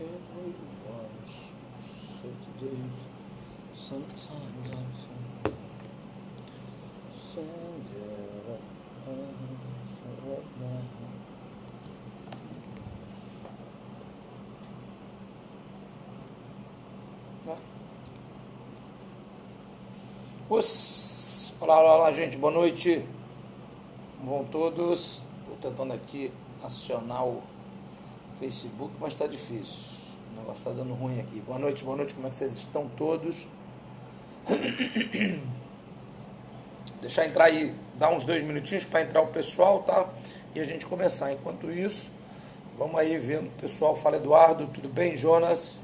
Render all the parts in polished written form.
Everyone's so today. Sometimes I feel Sandra right now. Olá, gente, boa noite. Bom todos. Estou tentando aqui acionar o Facebook, mas está difícil. O negócio está dando ruim aqui. Boa noite, como é que vocês estão todos? Deixar entrar aí, dar uns 2 minutinhos para entrar o pessoal, tá? E a gente começar. Enquanto isso, vamos aí vendo o pessoal. Fala, Eduardo, tudo bem? Jonas,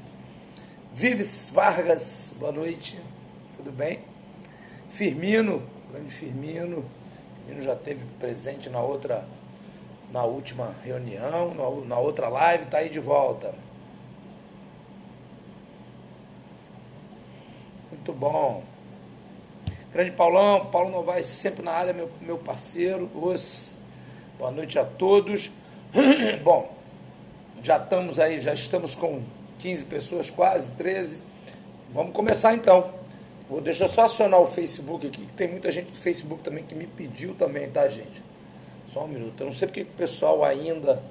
Vives Vargas, boa noite, tudo bem? Firmino, grande Firmino já esteve presente na última reunião, na outra live, está aí de volta. Muito bom. Grande Paulo Novaes, sempre na área, meu parceiro. Boa noite a todos. Bom, já estamos com 15 pessoas, quase 13. Vamos começar então. Deixa eu só acionar o Facebook aqui, que tem muita gente do Facebook também que me pediu também, tá, gente? Só um minuto. Eu não sei porque o pessoal ainda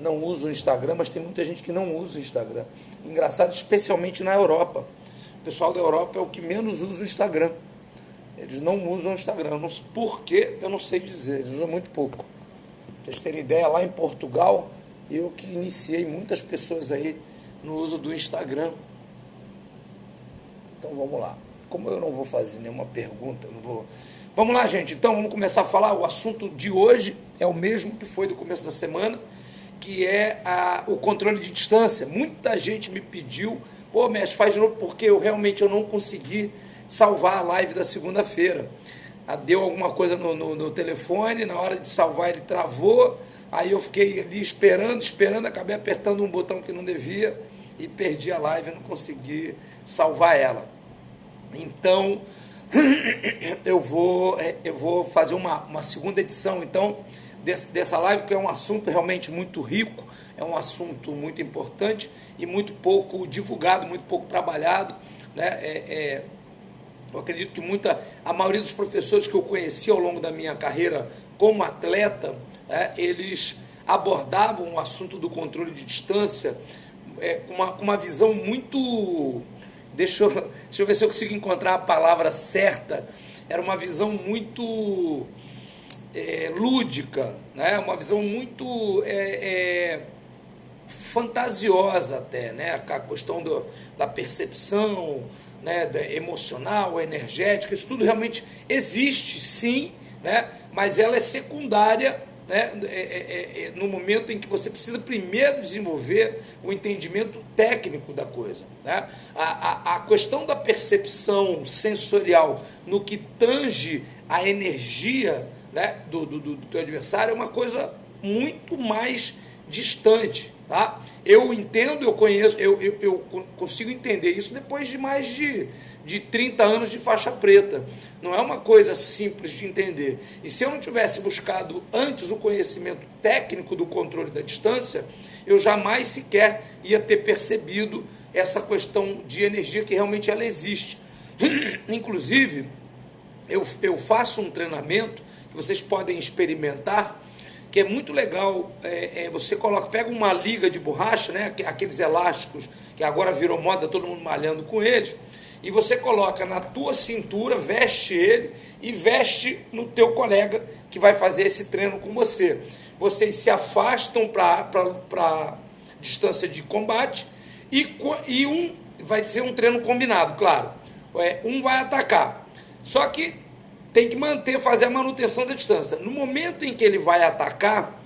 não usa o Instagram, mas tem muita gente que não usa o Instagram. Engraçado, especialmente na Europa. O pessoal da Europa é o que menos usa o Instagram. Eles não usam o Instagram. Não sei por quê, eu não sei dizer. Eles usam muito pouco. Pra vocês terem ideia, lá em Portugal, eu que iniciei muitas pessoas aí no uso do Instagram. Então vamos lá. Como eu não vou fazer nenhuma pergunta, eu não vou... Vamos lá, gente. Então, vamos começar a falar. O assunto de hoje é o mesmo que foi do começo da semana, que é o controle de distância. Muita gente me pediu, pô, mestre, faz de novo, porque eu realmente não consegui salvar a live da segunda-feira. Deu alguma coisa no telefone, na hora de salvar ele travou, aí eu fiquei ali esperando, acabei apertando um botão que não devia e perdi a live, não consegui salvar ela. Então, eu vou fazer uma segunda edição, então, dessa live, que é um assunto realmente muito rico, é um assunto muito importante e muito pouco divulgado, muito pouco trabalhado, né? Eu acredito que a maioria dos professores que eu conheci ao longo da minha carreira como atleta, eles abordavam o assunto do controle de distância com uma visão muito... Deixa eu ver se eu consigo encontrar a palavra certa. Era uma visão muito lúdica, né? Uma visão muito fantasiosa até, né? A questão da percepção, né? Emocional, energética, isso tudo realmente existe, sim, né? Mas ela é secundária, né? No momento em que você precisa primeiro desenvolver o entendimento técnico da coisa, né? A questão da percepção sensorial no que tange a energia, né, do teu adversário é uma coisa muito mais distante, tá? Eu entendo, eu conheço, eu consigo entender isso depois de mais de 30 anos de faixa preta. Não é uma coisa simples de entender. E se eu não tivesse buscado antes o conhecimento técnico do controle da distância, eu jamais sequer ia ter percebido essa questão de energia que realmente ela existe. Inclusive, eu faço um treinamento que vocês podem experimentar, que é muito legal. Você pega uma liga de borracha, né, aqueles elásticos que agora virou moda, todo mundo malhando com eles, e você coloca na tua cintura, veste ele e veste no teu colega que vai fazer esse treino com você. Vocês se afastam para distância de combate e um vai ser um treino combinado, claro. Um vai atacar. Só que tem que fazer a manutenção da distância. No momento em que ele vai atacar,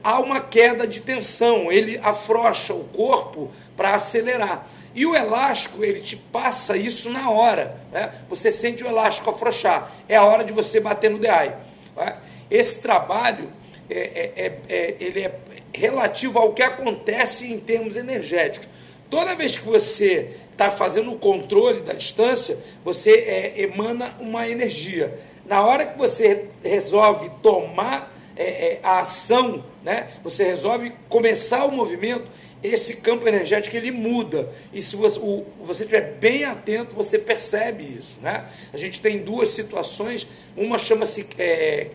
há uma queda de tensão, ele afrouxa o corpo para acelerar. E o elástico, ele te passa isso na hora, né? Você sente o elástico afrouxar, é a hora de você bater no DI. Né? Esse trabalho, ele é relativo ao que acontece em termos energéticos. Toda vez que você está fazendo o controle da distância, você emana uma energia. Na hora que você resolve tomar a ação, né, você resolve começar o movimento, esse campo energético ele muda. E se você estiver bem atento, você percebe isso, né? A gente tem duas situações, uma chama-se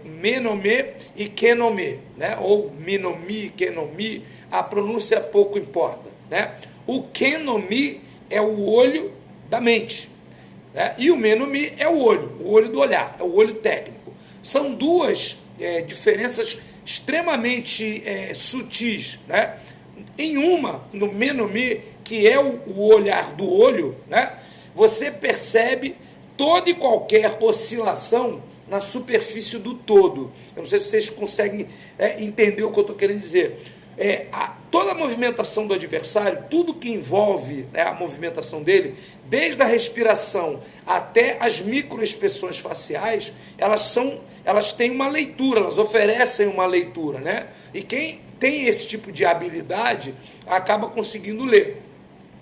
Menome e Kenome, né? Ou Minomi, Kenomi, a pronúncia pouco importa, né? O Kenomi é o olho da mente, né? E o Menomi é o olho do olhar, é o olho técnico. São duas diferenças extremamente sutis, né? Em uma, no Menomi, que é o olhar do olho, né? Você percebe toda e qualquer oscilação na superfície do todo. Eu não sei se vocês conseguem entender o que eu estou querendo dizer. Toda a movimentação do adversário, tudo que envolve, né, a movimentação dele, desde a respiração até as microexpressões faciais, elas têm uma leitura, elas oferecem uma leitura, né? E quem tem esse tipo de habilidade acaba conseguindo ler.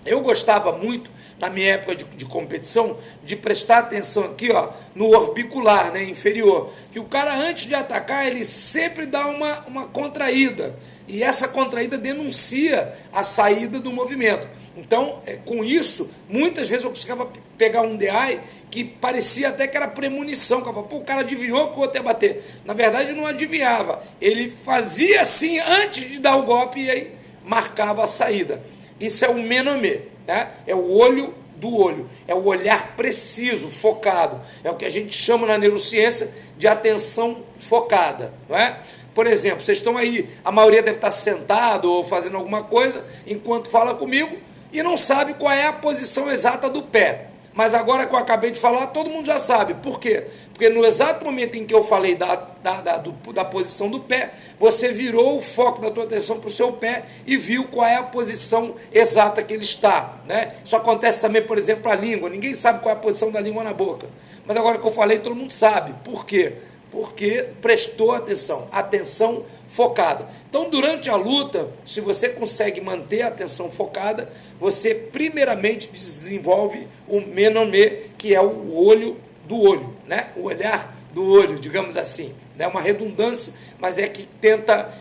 Eu gostava muito, na minha época de competição, de prestar atenção aqui, ó, no orbicular, né, inferior, que o cara, antes de atacar, ele sempre dá uma contraída, e essa contraída denuncia a saída do movimento. Então, com isso, muitas vezes eu conseguia pegar um DI que parecia até que era premonição, que eu falava, pô, o cara adivinhou que o outro ia bater. Na verdade, não adivinhava, ele fazia assim antes de dar o golpe e aí marcava a saída. Isso é o Menome, né? É o olho do olho, é o olhar preciso, focado. É o que a gente chama na neurociência de atenção focada, não é? Por exemplo, vocês estão aí, a maioria deve estar sentado ou fazendo alguma coisa enquanto fala comigo e não sabe qual é a posição exata do pé. Mas agora que eu acabei de falar, todo mundo já sabe. Por quê? Porque no exato momento em que eu falei da posição do pé, você virou o foco da tua atenção para o seu pé e viu qual é a posição exata que ele está, né? Isso acontece também, por exemplo, para a língua. Ninguém sabe qual é a posição da língua na boca. Mas agora que eu falei, todo mundo sabe. Por quê? Porque prestou atenção focada. Então, durante a luta, se você consegue manter a atenção focada, você primeiramente desenvolve o Menome, que é o olho do olho, né? O olhar do olho, digamos assim. É uma redundância, mas é que tenta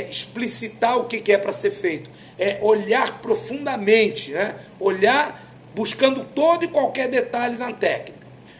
explicitar o que é para ser feito. É olhar profundamente, né? Olhar buscando todo e qualquer detalhe na técnica.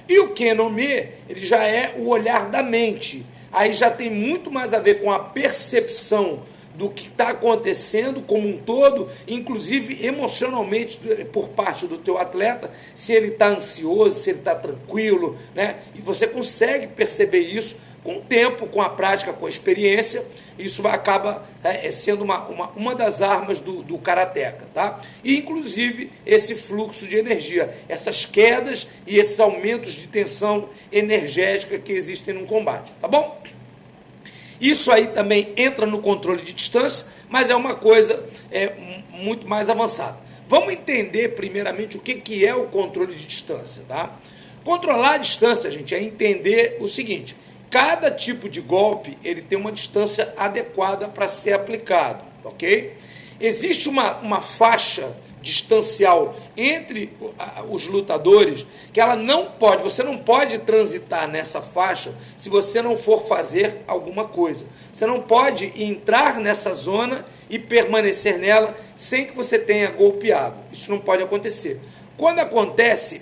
E o Kenome, ele já é o olhar da mente. Aí já tem muito mais a ver com a percepção do que está acontecendo como um todo, inclusive emocionalmente por parte do teu atleta, se ele está ansioso, se ele está tranquilo, né? E você consegue perceber isso com o tempo, com a prática, com a experiência. Isso acaba sendo uma das armas do karateka, tá? E, inclusive, esse fluxo de energia, essas quedas e esses aumentos de tensão energética que existem no combate, tá bom? Isso aí também entra no controle de distância, mas é uma coisa muito mais avançada. Vamos entender, primeiramente, o que é o controle de distância, tá? Controlar a distância, gente, é entender o seguinte: cada tipo de golpe ele tem uma distância adequada para ser aplicado, ok? Existe uma faixa distancial entre os lutadores que ela você não pode transitar nessa faixa se você não for fazer alguma coisa. Você não pode entrar nessa zona e permanecer nela sem que você tenha golpeado. Isso não pode acontecer. Quando acontece,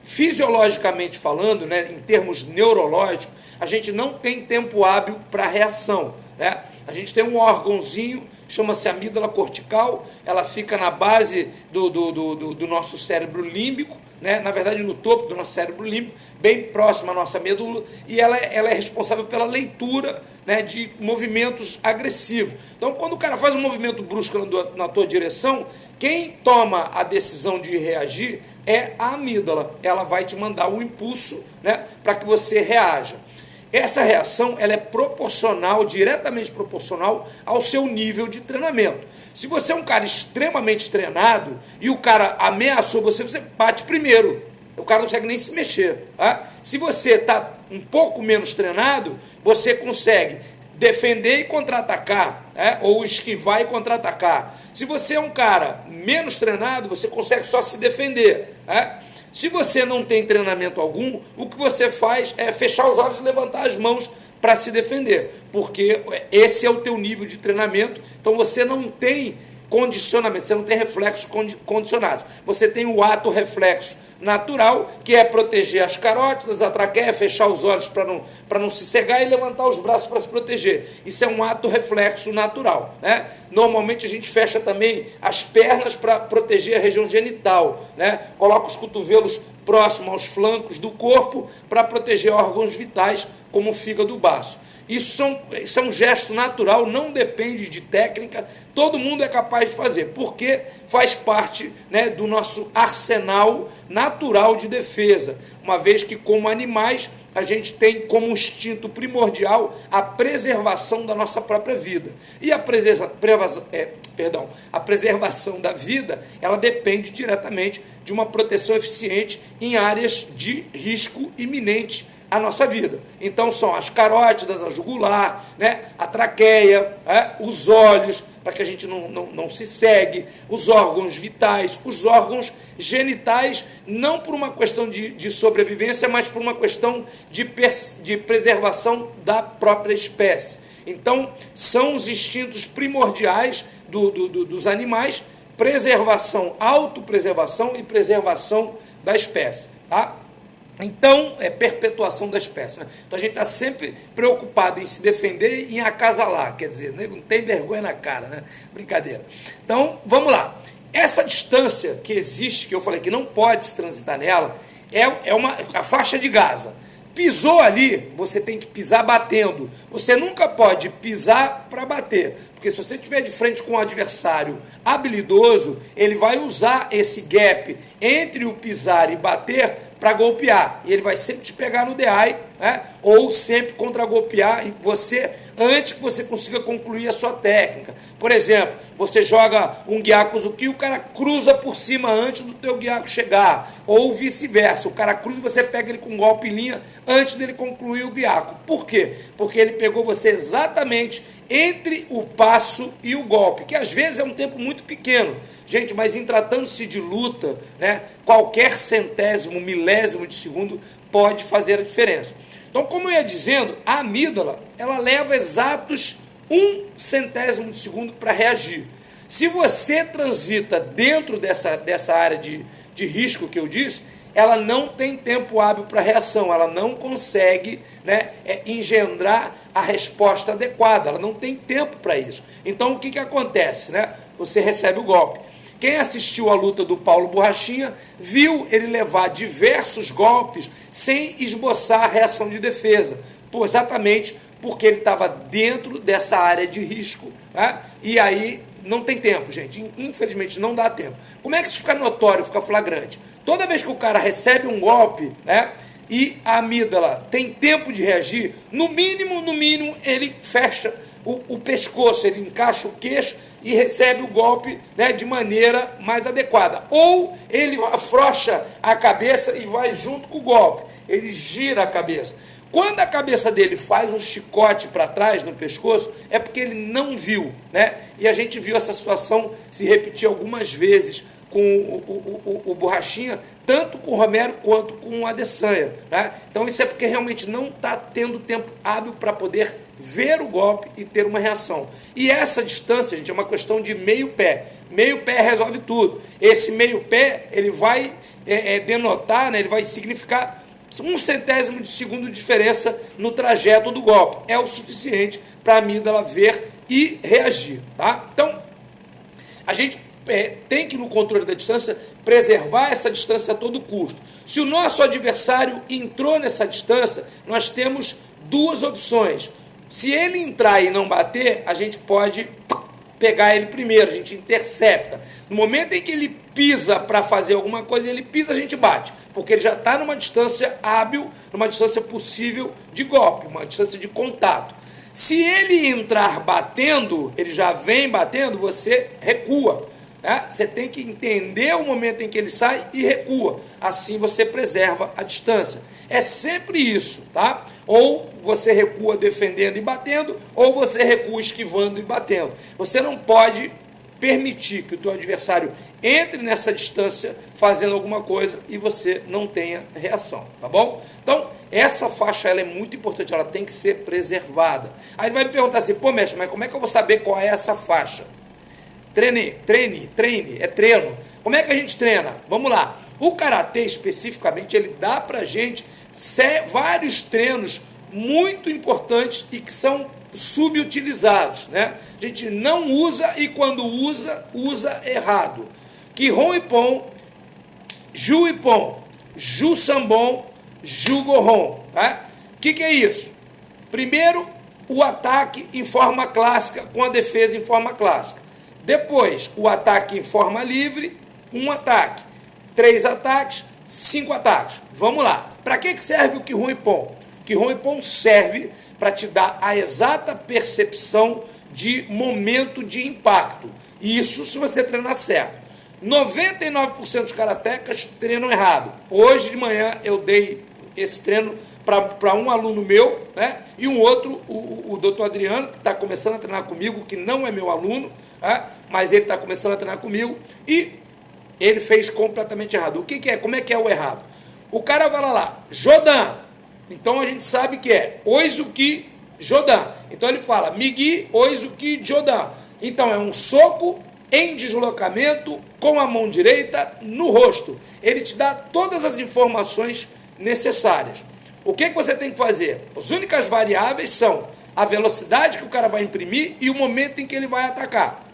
fisiologicamente falando, né, em termos neurológicos, a gente não tem tempo hábil para reação, né? A gente tem um órgãozinho, chama-se amígdala cortical, ela fica na base do nosso cérebro límbico, né? Na verdade no topo do nosso cérebro límbico, bem próximo à nossa medula, e ela é responsável pela leitura, né, de movimentos agressivos. Então, quando o cara faz um movimento brusco na tua direção, quem toma a decisão de reagir é a amígdala. Ela vai te mandar um impulso, né, para que você reaja. Essa reação ela é proporcional, diretamente proporcional ao seu nível de treinamento. Se você é um cara extremamente treinado e o cara ameaçou você, você bate primeiro. O cara não consegue nem se mexer. Tá? Se você está um pouco menos treinado, você consegue defender e contra-atacar, né? Ou esquivar e contra-atacar. Se você é um cara menos treinado, você consegue só se defender. Né? Se você não tem treinamento algum, o que você faz é fechar os olhos e levantar as mãos para se defender, porque esse é o teu nível de treinamento, então você não tem condicionamento, você não tem reflexos condicionados. Você tem o ato reflexo natural, que é proteger as carótidas, a traqueia, fechar os olhos para não se cegar e levantar os braços para se proteger. Isso é um ato reflexo natural, né? Normalmente a gente fecha também as pernas para proteger a região genital, né? Coloca os cotovelos próximos aos flancos do corpo para proteger órgãos vitais, como o fígado e o baço. Isso é um gesto natural, não depende de técnica, todo mundo é capaz de fazer, porque faz parte, né, do nosso arsenal natural de defesa, uma vez que, como animais, a gente tem como instinto primordial a preservação da nossa própria vida. E a preservação da vida, ela depende diretamente de uma proteção eficiente em áreas de risco iminente a nossa vida. Então são as carótidas, a jugular, né, a traqueia, os olhos, para que a gente não se cegue, os órgãos vitais, os órgãos genitais, não por uma questão de sobrevivência, mas por uma questão de preservação da própria espécie. Então, são os instintos primordiais dos animais, preservação, autopreservação e preservação da espécie, tá? Então, é perpetuação da espécie, né? Então, a gente está sempre preocupado em se defender e em acasalar, quer dizer, não tem vergonha na cara, né? Brincadeira. Então, vamos lá. Essa distância que existe, que eu falei que não pode se transitar nela, é a faixa de Gaza. Pisou ali, você tem que pisar batendo. Você nunca pode pisar para bater, porque se você estiver de frente com um adversário habilidoso, ele vai usar esse gap entre o pisar e bater para golpear. E ele vai sempre te pegar no DI, né? Ou sempre contra-golpear você antes que você consiga concluir a sua técnica. Por exemplo, você joga um Gyakuzuki e o cara cruza por cima antes do teu Gyaku chegar. Ou vice-versa, o cara cruza e você pega ele com um golpe em linha antes dele concluir o Gyaku. Por quê? Porque ele pegou você exatamente entre o passo e o golpe, que às vezes é um tempo muito pequeno. Gente, mas em tratando-se de luta, né, qualquer centésimo, milésimo de segundo pode fazer a diferença. Então, como eu ia dizendo, a amígdala, ela leva exatos 1/100º de segundo para reagir. Se você transita dentro dessa área de risco que eu disse, ela não tem tempo hábil para reação, ela não consegue, né, engendrar a resposta adequada, ela não tem tempo para isso. Então, o que acontece? Né? Você recebe o golpe. Quem assistiu à luta do Paulo Borrachinha viu ele levar diversos golpes sem esboçar a reação de defesa, exatamente porque ele estava dentro dessa área de risco, né? E aí não tem tempo, gente, infelizmente não dá tempo. Como é que isso fica notório, fica flagrante? Toda vez que o cara recebe um golpe, né, e a amígdala tem tempo de reagir, no mínimo, ele fecha o pescoço, ele encaixa o queixo e recebe o golpe, né, de maneira mais adequada. Ou ele afrouxa a cabeça e vai junto com o golpe, ele gira a cabeça. Quando a cabeça dele faz um chicote para trás no pescoço, é porque ele não viu, né? E a gente viu essa situação se repetir algumas vezes com o Borrachinha, tanto com o Romero quanto com o Adesanya, né? Então isso é porque realmente não está tendo tempo hábil para poder ver o golpe e ter uma reação. E essa distância, gente, é uma questão de meio pé. Meio pé resolve tudo. Esse meio pé, ele vai denotar, né, ele vai significar 1/100º de segundo de diferença no trajeto do golpe. É o suficiente para a amígdala ver e reagir, tá? Então, a gente tem que, no controle da distância, preservar essa distância a todo custo. Se o nosso adversário entrou nessa distância, nós temos duas opções. Se ele entrar e não bater, a gente pode pegar ele primeiro, a gente intercepta. No momento em que ele pisa para fazer alguma coisa, ele pisa, a gente bate, porque ele já está numa distância hábil, numa distância possível de golpe, uma distância de contato. Se ele entrar batendo, ele já vem batendo, você recua. Você tem que entender o momento em que ele sai e recua. Assim você preserva a distância. É sempre isso, tá? Ou você recua defendendo e batendo, ou você recua esquivando e batendo. Você não pode permitir que o teu adversário entre nessa distância fazendo alguma coisa e você não tenha reação, tá bom? Então, essa faixa ela é muito importante, ela tem que ser preservada. Aí vai me perguntar assim, mestre, mas como é que eu vou saber qual é essa faixa? treine, é treino. Como é que a gente treina? Vamos lá. O karatê, especificamente, ele dá pra gente vários treinos muito importantes e que são subutilizados, né? A gente não usa e quando usa, usa errado. Kihon Ippon, Ju Ippon, Ju Sambon, Ju Gohon. Tá? O que é isso? Primeiro, o ataque em forma clássica com a defesa em forma clássica. Depois, o ataque em forma livre, um ataque. 3 ataques, 5 ataques. Vamos lá. Para que serve o Kihon Ippon? O Kihon Ippon serve para te dar a exata percepção de momento de impacto. Isso se você treinar certo. 99% dos karatecas treinam errado. Hoje de manhã eu dei esse treino para um aluno meu, né? E um outro, o doutor Adriano, que está começando a treinar comigo, que não é meu aluno, né? Mas ele está começando a treinar comigo, e ele fez completamente errado. O que é? Como é que é o errado? O cara vai lá, Jodan. Então a gente sabe que é Oizuki Jodan. Então ele fala Migi Oizuki Jodan. Então é um soco em deslocamento com a mão direita no rosto. Ele te dá todas as informações necessárias. O que você tem que fazer? As únicas variáveis são a velocidade que o cara vai imprimir e o momento em que ele vai atacar.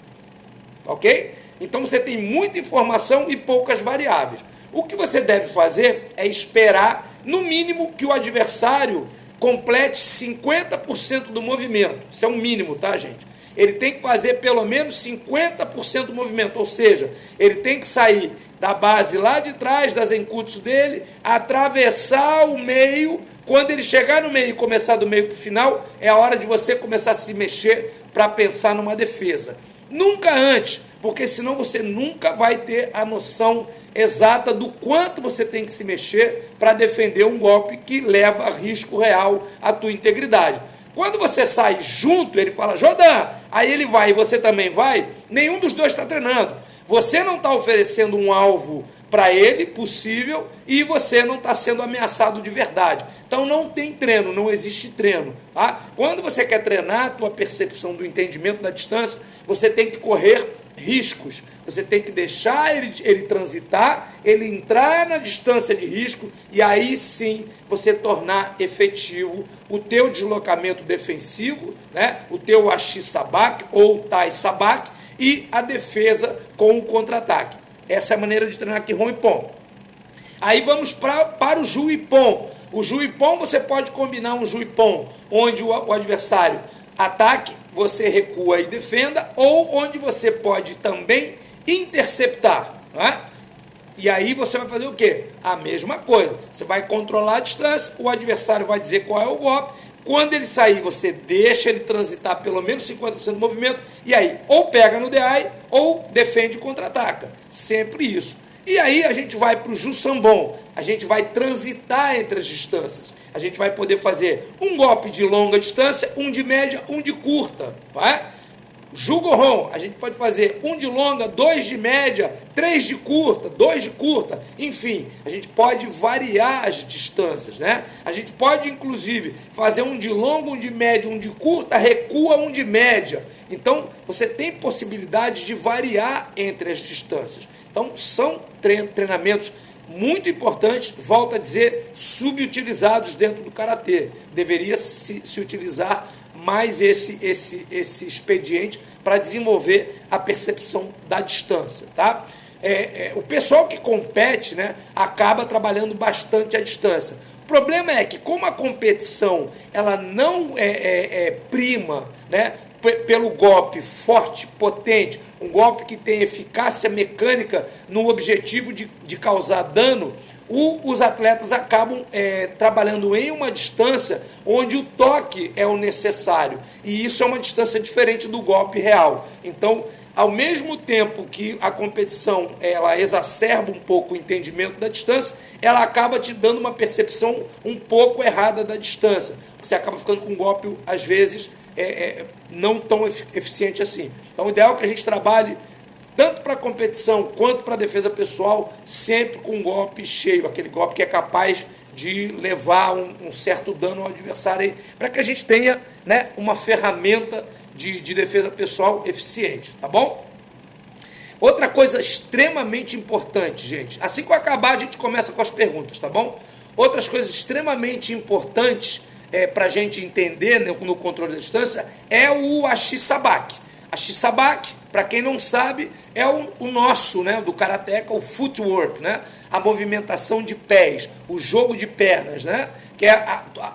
Ok? Então você tem muita informação e poucas variáveis. O que você deve fazer é esperar, no mínimo, que o adversário complete 50% do movimento. Isso é um mínimo, tá, gente? Ele tem que fazer pelo menos 50% do movimento, ou seja, ele tem que sair da base lá de trás, das encurtos dele, atravessar o meio. Quando ele chegar no meio e começar do meio para o final, é a hora de você começar a se mexer para pensar numa defesa. Nunca antes, porque senão você nunca vai ter a noção exata do quanto você tem que se mexer para defender um golpe que leva a risco real à tua integridade. Quando você sai junto, ele fala, Jodan, aí ele vai e você também vai, nenhum dos dois está treinando. Você não está oferecendo um alvo para ele possível e você não está sendo ameaçado de verdade. Então não tem treino, não existe treino. Tá? Quando você quer treinar a tua percepção do entendimento da distância, você tem que correr riscos. Você tem que deixar ele transitar, ele entrar na distância de risco e aí sim você tornar efetivo o teu deslocamento defensivo, né? O teu Ashi Sabak ou Tai Sabak e a defesa com o contra-ataque. Essa é a maneira de treinar Kihon Ippon. Aí vamos para o Ju Ippon. O Ju Ippon você pode combinar um Ju Ippon onde o adversário ataque, você recua e defenda, ou onde você pode também interceptar, não é? E aí você vai fazer o quê? A mesma coisa. Você vai controlar a distância, o adversário vai dizer qual é o golpe. Quando ele sair, você deixa ele transitar pelo menos 50% do movimento, e aí ou pega no DI ou defende e contra-ataca. Sempre isso. E aí a gente vai para o Ju Sambon, a gente vai transitar entre as distâncias. A gente vai poder fazer um golpe de longa distância, um de média, um de curta. Vai? Ju Gohon, a gente pode fazer um de longa, 2 de média, 3 de curta, 2 de curta. Enfim, a gente pode variar as distâncias, né? A gente pode, inclusive, fazer um de longa, um de média, um de curta, recua um de média. Então, você tem possibilidade de variar entre as distâncias. Então, são treinamentos muito importantes, volto a dizer, subutilizados dentro do karatê. Deveria se utilizar mais esse expediente para desenvolver a percepção da distância, tá? O pessoal que compete, né, acaba trabalhando bastante a distância. O problema é que, como a competição ela não prima, né, pelo golpe forte, potente, um golpe que tem eficácia mecânica no objetivo de causar dano, os atletas acabam trabalhando em uma distância onde o toque é o necessário. E isso é uma distância diferente do golpe real. Então, ao mesmo tempo que a competição ela exacerba um pouco o entendimento da distância, ela acaba te dando uma percepção um pouco errada da distância. Você acaba ficando com um golpe, às vezes, não tão eficiente assim. Então, o ideal é que a gente trabalhe tanto para a competição quanto para a defesa pessoal, sempre com um golpe cheio, aquele golpe que é capaz de levar um certo dano ao adversário, para que a gente tenha, né, uma ferramenta de defesa pessoal eficiente, tá bom? Outra coisa extremamente importante, gente. Assim que eu acabar, a gente começa com as perguntas, tá bom? Outras coisas extremamente importantes para a gente entender, né, no controle da distância é o Ashisabaque. Ashisabaque, para quem não sabe, é o nosso, né, do karateka, o footwork, né? A movimentação de pés, o jogo de pernas, né? Que é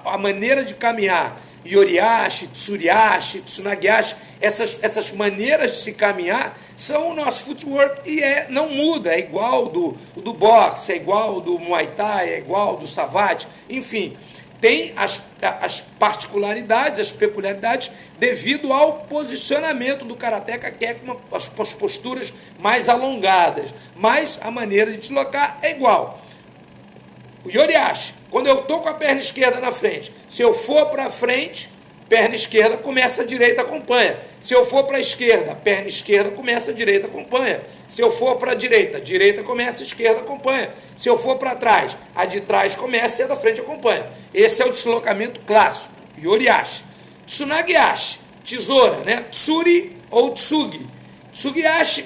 a maneira de caminhar. Yoriashi, Tsuriashi, Tsunagiashi, essas maneiras de se caminhar são o nosso footwork e não muda, é igual do boxe, é igual do Muay Thai, é igual do Savate, enfim, tem as particularidades, as peculiaridades devido ao posicionamento do karateka, que é com as posturas mais alongadas, mas a maneira de deslocar é igual. O Yoriashi, quando eu estou com a perna esquerda na frente, se eu for para frente, perna esquerda começa, a direita acompanha. Se eu for para a esquerda, perna esquerda começa, a direita acompanha. Se eu for para a direita, direita começa, a esquerda acompanha. Se eu for para trás, a de trás começa e a da frente acompanha. Esse é o deslocamento clássico, Yoriashi. Tsunagiashi, tesoura, né? Tsuri ou Tsugi. Tsugiashi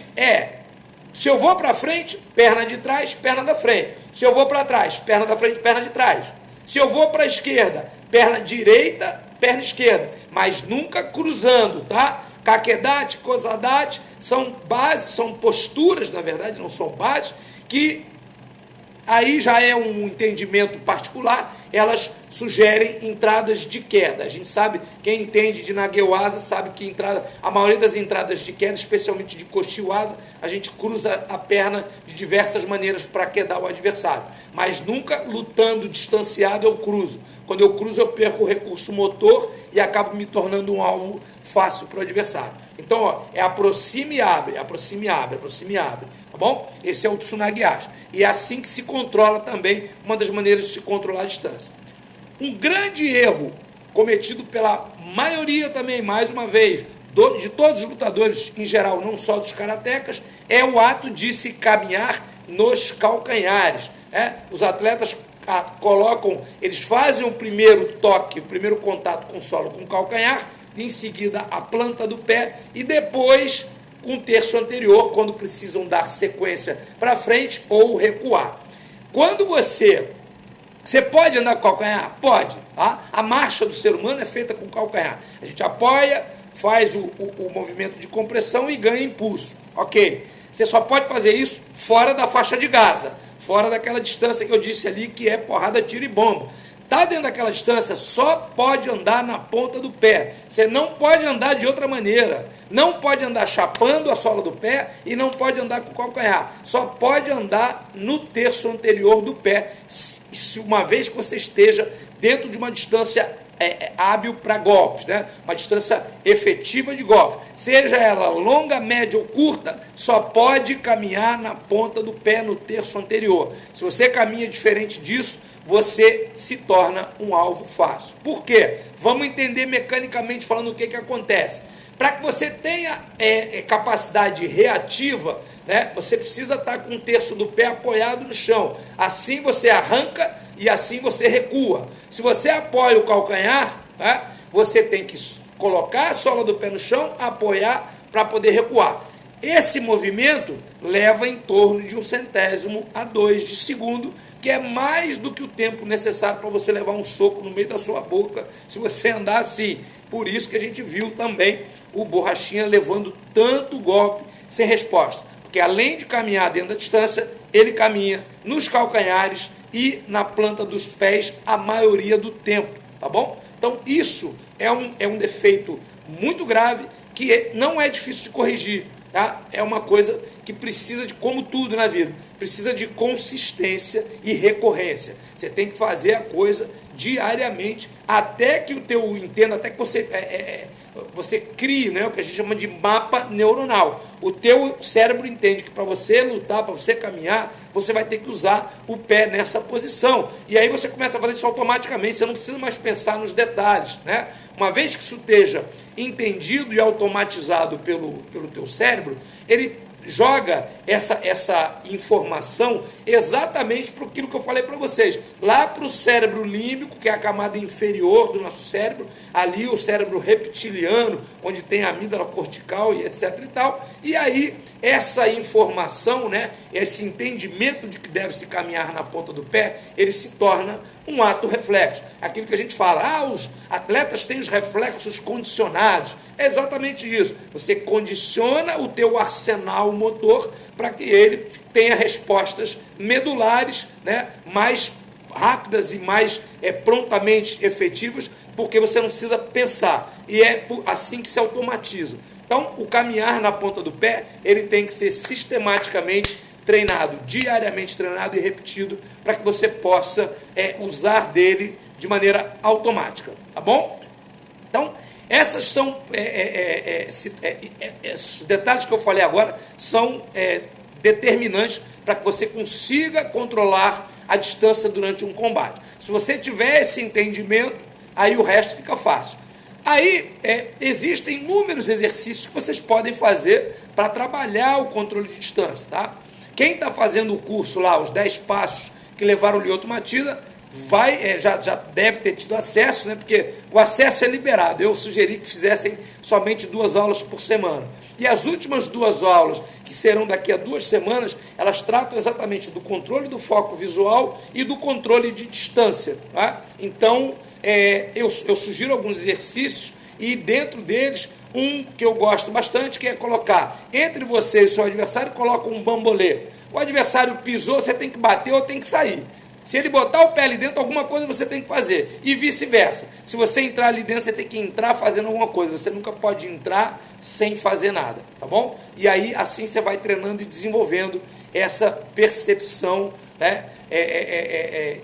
se eu vou para frente, perna de trás, perna da frente. Se eu vou para trás, perna da frente, perna de trás. Se eu vou para a esquerda, perna direita, perna esquerda. Mas nunca cruzando, tá? Kakedate, Kozadate são bases, são posturas, na verdade, não são bases, que aí já é um entendimento particular, elas sugerem entradas de queda. A gente sabe, quem entende de Nagewasa sabe que a maioria das entradas de queda, especialmente de Koshiwasa, a gente cruza a perna de diversas maneiras para quedar o adversário. Mas nunca lutando distanciado eu cruzo. Quando eu cruzo eu perco o recurso motor e acabo me tornando um alvo fácil para o adversário. Então, é aproxime e abre, aproxime e abre, aproxime e abre. Tá bom? Esse é o Tsunagiashi. E é assim que se controla também, uma das maneiras de se controlar a distância. Um grande erro cometido pela maioria também, mais uma vez, de todos os lutadores em geral, não só dos karatecas, é o ato de se caminhar nos calcanhares. Os atletas eles fazem o primeiro toque, o primeiro contato com o solo com o calcanhar, em seguida a planta do pé e depois um terço anterior, quando precisam dar sequência para frente ou recuar. Quando você pode andar com o calcanhar? Pode. Tá? A marcha do ser humano é feita com o calcanhar. A gente apoia, faz o movimento de compressão e ganha impulso. Ok. Você só pode fazer isso fora da faixa de Gaza, fora daquela distância que eu disse ali, que é porrada, tiro e bomba. Está dentro daquela distância, só pode andar na ponta do pé. Você não pode andar de outra maneira. Não pode andar chapando a sola do pé e não pode andar com o calcanhar. Só pode andar no terço anterior do pé, uma vez que você esteja dentro de uma distância hábil para golpes, né? Uma distância efetiva de golpe. Seja ela longa, média ou curta, só pode caminhar na ponta do pé, no terço anterior. Se você caminha diferente disso, você se torna um alvo fácil. Por quê? Vamos entender mecanicamente falando o que acontece. Para que você tenha capacidade reativa, né, você precisa estar com um terço do pé apoiado no chão. Assim você arranca e assim você recua. Se você apoia o calcanhar, né, você tem que colocar a sola do pé no chão, apoiar para poder recuar. Esse movimento leva em torno de 1/100 a 2 de segundo, que é mais do que o tempo necessário para você levar um soco no meio da sua boca, se você andar assim. Por isso que a gente viu também o Borrachinha levando tanto golpe sem resposta. Porque além de caminhar dentro da distância, ele caminha nos calcanhares e na planta dos pés a maioria do tempo, tá bom? Então isso é um defeito muito grave que não é difícil de corrigir. Tá? É uma coisa que precisa de, como tudo na vida, precisa de consistência e recorrência. Você tem que fazer a coisa diariamente, até que o teu entenda, até que você crie, né, o que a gente chama de mapa neuronal. O teu cérebro entende que para você lutar, para você caminhar, você vai ter que usar o pé nessa posição. E aí você começa a fazer isso automaticamente, você não precisa mais pensar nos detalhes, né? Uma vez que isso esteja entendido e automatizado pelo teu cérebro, ele joga essa informação exatamente para aquilo que eu falei para vocês, lá para o cérebro límbico, que é a camada inferior do nosso cérebro, ali o cérebro reptiliano, onde tem a amígdala cortical e etc e tal, e aí essa informação, né, esse entendimento de que deve se caminhar na ponta do pé, ele se torna um ato reflexo. Aquilo que a gente fala, os atletas têm os reflexos condicionados. É exatamente isso. Você condiciona o teu arsenal motor para que ele tenha respostas medulares, né, mais rápidas e mais prontamente efetivas, porque você não precisa pensar. E é assim que se automatiza. Então, o caminhar na ponta do pé, ele tem que ser sistematicamente treinado, diariamente treinado e repetido, para que você possa usar dele de maneira automática, tá bom? Então, essas são esses detalhes que eu falei agora são determinantes para que você consiga controlar a distância durante um combate. Se você tiver esse entendimento, aí o resto fica fácil. Aí existem inúmeros exercícios que vocês podem fazer para trabalhar o controle de distância, tá? Quem está fazendo o curso lá, os 10 passos que levaram o Lyoto Machida, já deve ter tido acesso, né? Porque o acesso é liberado. Eu sugeri que fizessem somente 2 aulas por semana. E as últimas 2 aulas, que serão daqui a 2 semanas, elas tratam exatamente do controle do foco visual e do controle de distância, tá? Então, eu sugiro alguns exercícios e dentro deles, um que eu gosto bastante, que é colocar entre você e o seu adversário, coloca um bambolê. O adversário pisou, você tem que bater ou tem que sair. Se ele botar o pé ali dentro, alguma coisa você tem que fazer. E vice-versa. Se você entrar ali dentro, você tem que entrar fazendo alguma coisa. Você nunca pode entrar sem fazer nada, tá bom? E aí, assim você vai treinando e desenvolvendo essa percepção, né,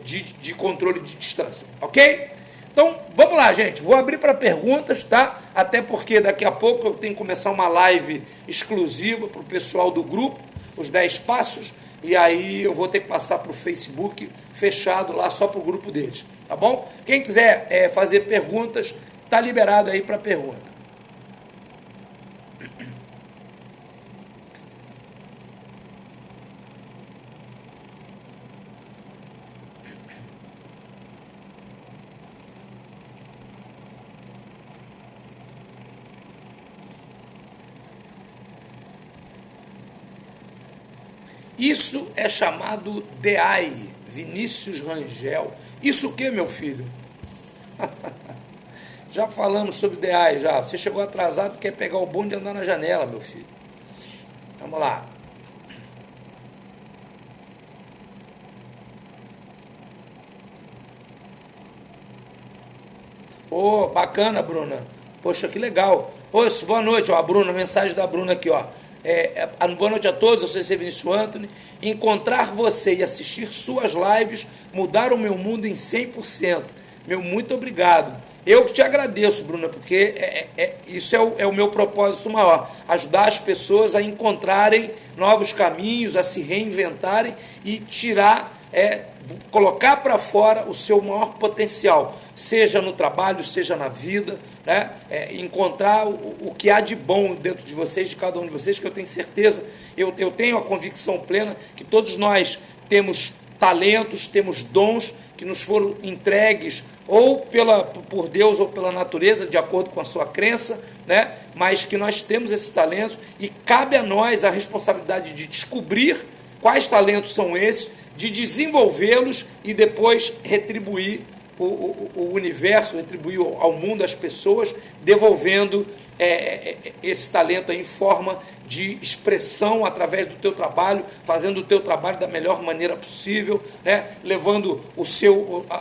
de controle de distância, ok? Então, vamos lá, gente. Vou abrir para perguntas, tá? Até porque daqui a pouco eu tenho que começar uma live exclusiva para o pessoal do grupo, os 10 passos, e aí eu vou ter que passar para o Facebook fechado lá só para o grupo deles, tá bom? Quem quiser fazer perguntas, tá liberado aí para pergunta. Isso é chamado DEAI, Vinícius Rangel. Isso o que, meu filho? Já falamos sobre DEAI, já. Você chegou atrasado e quer pegar o bonde e andar na janela, meu filho. Vamos lá. Bacana, Bruna. Poxa, que legal. Boa noite, a Bruna, mensagem da Bruna aqui, ó. Boa noite a todos, eu sou o Vinícius Antony. Encontrar você e assistir suas lives mudaram o meu mundo em 100%. Muito obrigado. Eu que te agradeço, Bruna, porque isso é o meu propósito maior, ajudar as pessoas a encontrarem novos caminhos, a se reinventarem e colocar para fora o seu maior potencial, seja no trabalho, seja na vida, né? Encontrar o que há de bom dentro de vocês, de cada um de vocês, que eu tenho certeza, eu tenho a convicção plena que todos nós temos talentos, temos dons que nos foram entregues ou por Deus ou pela natureza, de acordo com a sua crença, né? Mas que nós temos esses talentos e cabe a nós a responsabilidade de descobrir quais talentos são esses, de desenvolvê-los e depois retribuir o universo, retribuir ao mundo, às pessoas, devolvendo esse talento em forma de expressão através do teu trabalho, fazendo o teu trabalho da melhor maneira possível, né? Levando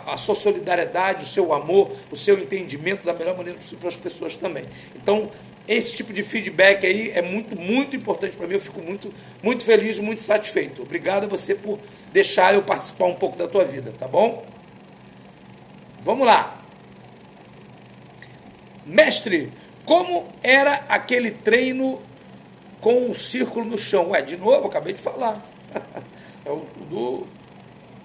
a sua solidariedade, o seu amor, o seu entendimento da melhor maneira possível para as pessoas também. Então, esse tipo de feedback aí é muito, muito importante para mim. Eu fico muito, muito feliz, muito satisfeito. Obrigado a você por deixar eu participar um pouco da tua vida, tá bom? Vamos lá. Mestre, como era aquele treino com o círculo no chão? De novo, acabei de falar. É o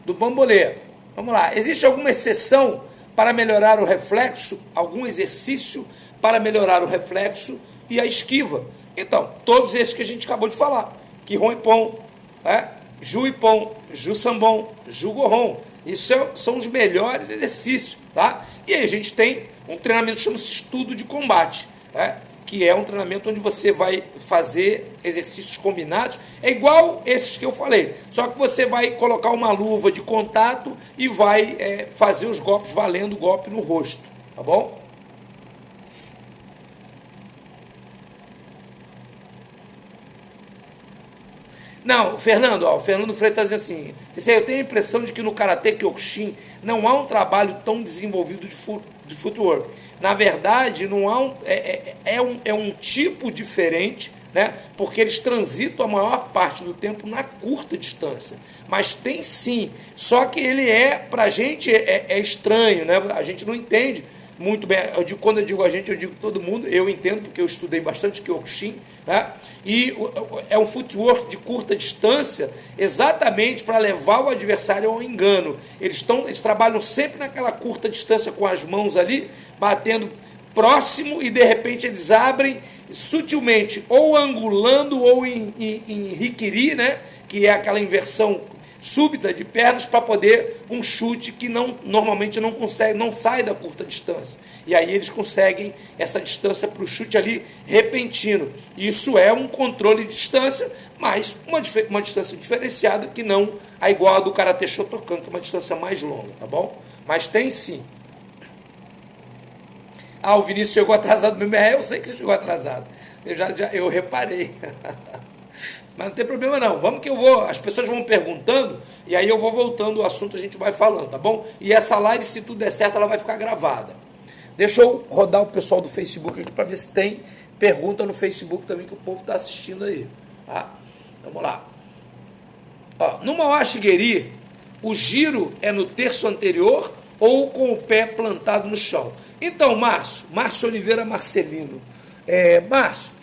do bambolê. Vamos lá. Existe alguma exceção para melhorar o reflexo? Algum exercício para melhorar o reflexo e a esquiva? Então, todos esses que a gente acabou de falar. Kihon-Ippon, né? Ju-Ippon, Ju-Sambon, Ju-Gohon. Isso são os melhores exercícios, tá? E aí a gente tem um treinamento que chama-se estudo de combate, né? Que é um treinamento onde você vai fazer exercícios combinados, é igual esses que eu falei, só que você vai colocar uma luva de contato e vai fazer os golpes valendo o golpe no rosto, tá bom? Não, Fernando, o Fernando Freitas diz assim, eu tenho a impressão de que no Karatê Kyokushin não há um trabalho tão desenvolvido de footwork. Na verdade, não há um tipo diferente, né? Porque eles transitam a maior parte do tempo na curta distância. Mas tem sim, só que ele pra gente é estranho, né? A gente não entende muito bem. Quando eu digo a gente, eu digo todo mundo, eu entendo porque eu estudei bastante Kyokushin, né? E é um footwork de curta distância exatamente para levar o adversário ao engano. Eles trabalham sempre naquela curta distância com as mãos ali, batendo próximo e de repente eles abrem sutilmente, ou angulando ou em hikiri, né? Que é aquela inversão súbita de pernas para poder um chute que normalmente não consegue, não sai da curta distância. E aí eles conseguem essa distância para o chute ali repentino. Isso é um controle de distância, mas uma distância diferenciada que não a igual a do Karatê Shotokan, que é uma distância mais longa, tá bom? Mas tem sim. O Vinícius chegou atrasado mesmo. Eu sei que você chegou atrasado. Eu reparei. Mas não tem problema não, vamos que as pessoas vão perguntando, e aí eu vou voltando o assunto, a gente vai falando, tá bom? E essa live, se tudo der certo, ela vai ficar gravada. Deixa eu rodar o pessoal do Facebook aqui, para ver se tem pergunta no Facebook também, que o povo está assistindo aí, tá? Vamos lá. No Mauá Shigeri, o giro é no terço anterior ou com o pé plantado no chão? Então, Márcio Oliveira Marcelino, Márcio,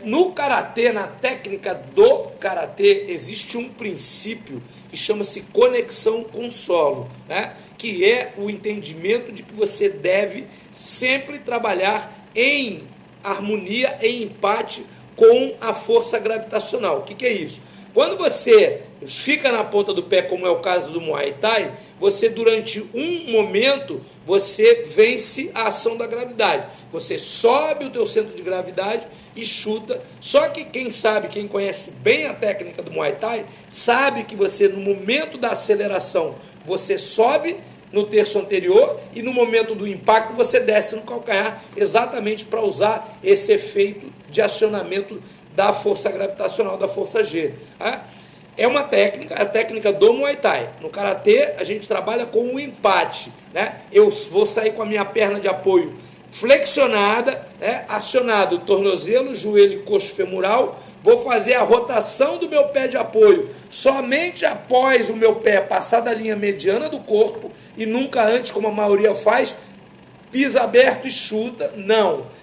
no Karatê, na técnica do Karatê, existe um princípio que chama-se conexão com o solo, né? Que é o entendimento de que você deve sempre trabalhar em harmonia, em empate com a força gravitacional. O que é isso? Quando você fica na ponta do pé, como é o caso do Muay Thai, você durante um momento, você vence a ação da gravidade. Você sobe o teu centro de gravidade e chuta. Só que quem conhece bem a técnica do Muay Thai, sabe que você, no momento da aceleração, você sobe no terço anterior e no momento do impacto você desce no calcanhar, exatamente para usar esse efeito de acionamento da força gravitacional, da força G. É uma técnica, a técnica do Muay Thai. No Karatê, a gente trabalha com um empate, né? Eu vou sair com a minha perna de apoio flexionada, né? Acionado o tornozelo, joelho e coxo femoral, vou fazer a rotação do meu pé de apoio somente após o meu pé passar da linha mediana do corpo e nunca antes, como a maioria faz, pisa aberto e chuta. Não.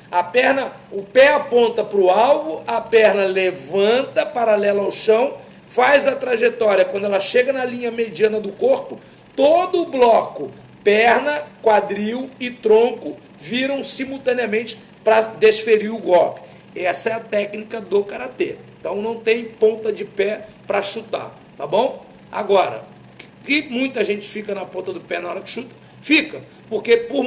O pé aponta para o alvo, a perna levanta paralela ao chão, faz a trajetória. Quando ela chega na linha mediana do corpo, todo o bloco, perna, quadril e tronco, viram simultaneamente para desferir o golpe. Essa é a técnica do Karatê. Então não tem ponta de pé para chutar, tá bom? Agora, que muita gente fica na ponta do pé na hora que chuta, fica, porque por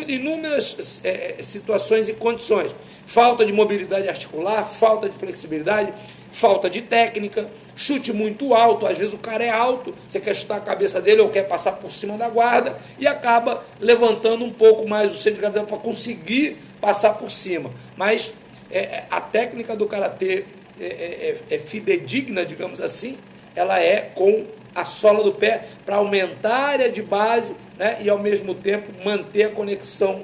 inúmeras situações e condições, falta de mobilidade articular, falta de flexibilidade, falta de técnica, chute muito alto, às vezes o cara é alto, você quer chutar a cabeça dele ou quer passar por cima da guarda e acaba levantando um pouco mais o centro de gravidade para conseguir passar por cima. Mas a técnica do Karatê é fidedigna, digamos assim, ela é com a sola do pé para aumentar a área de base, né, e ao mesmo tempo manter a conexão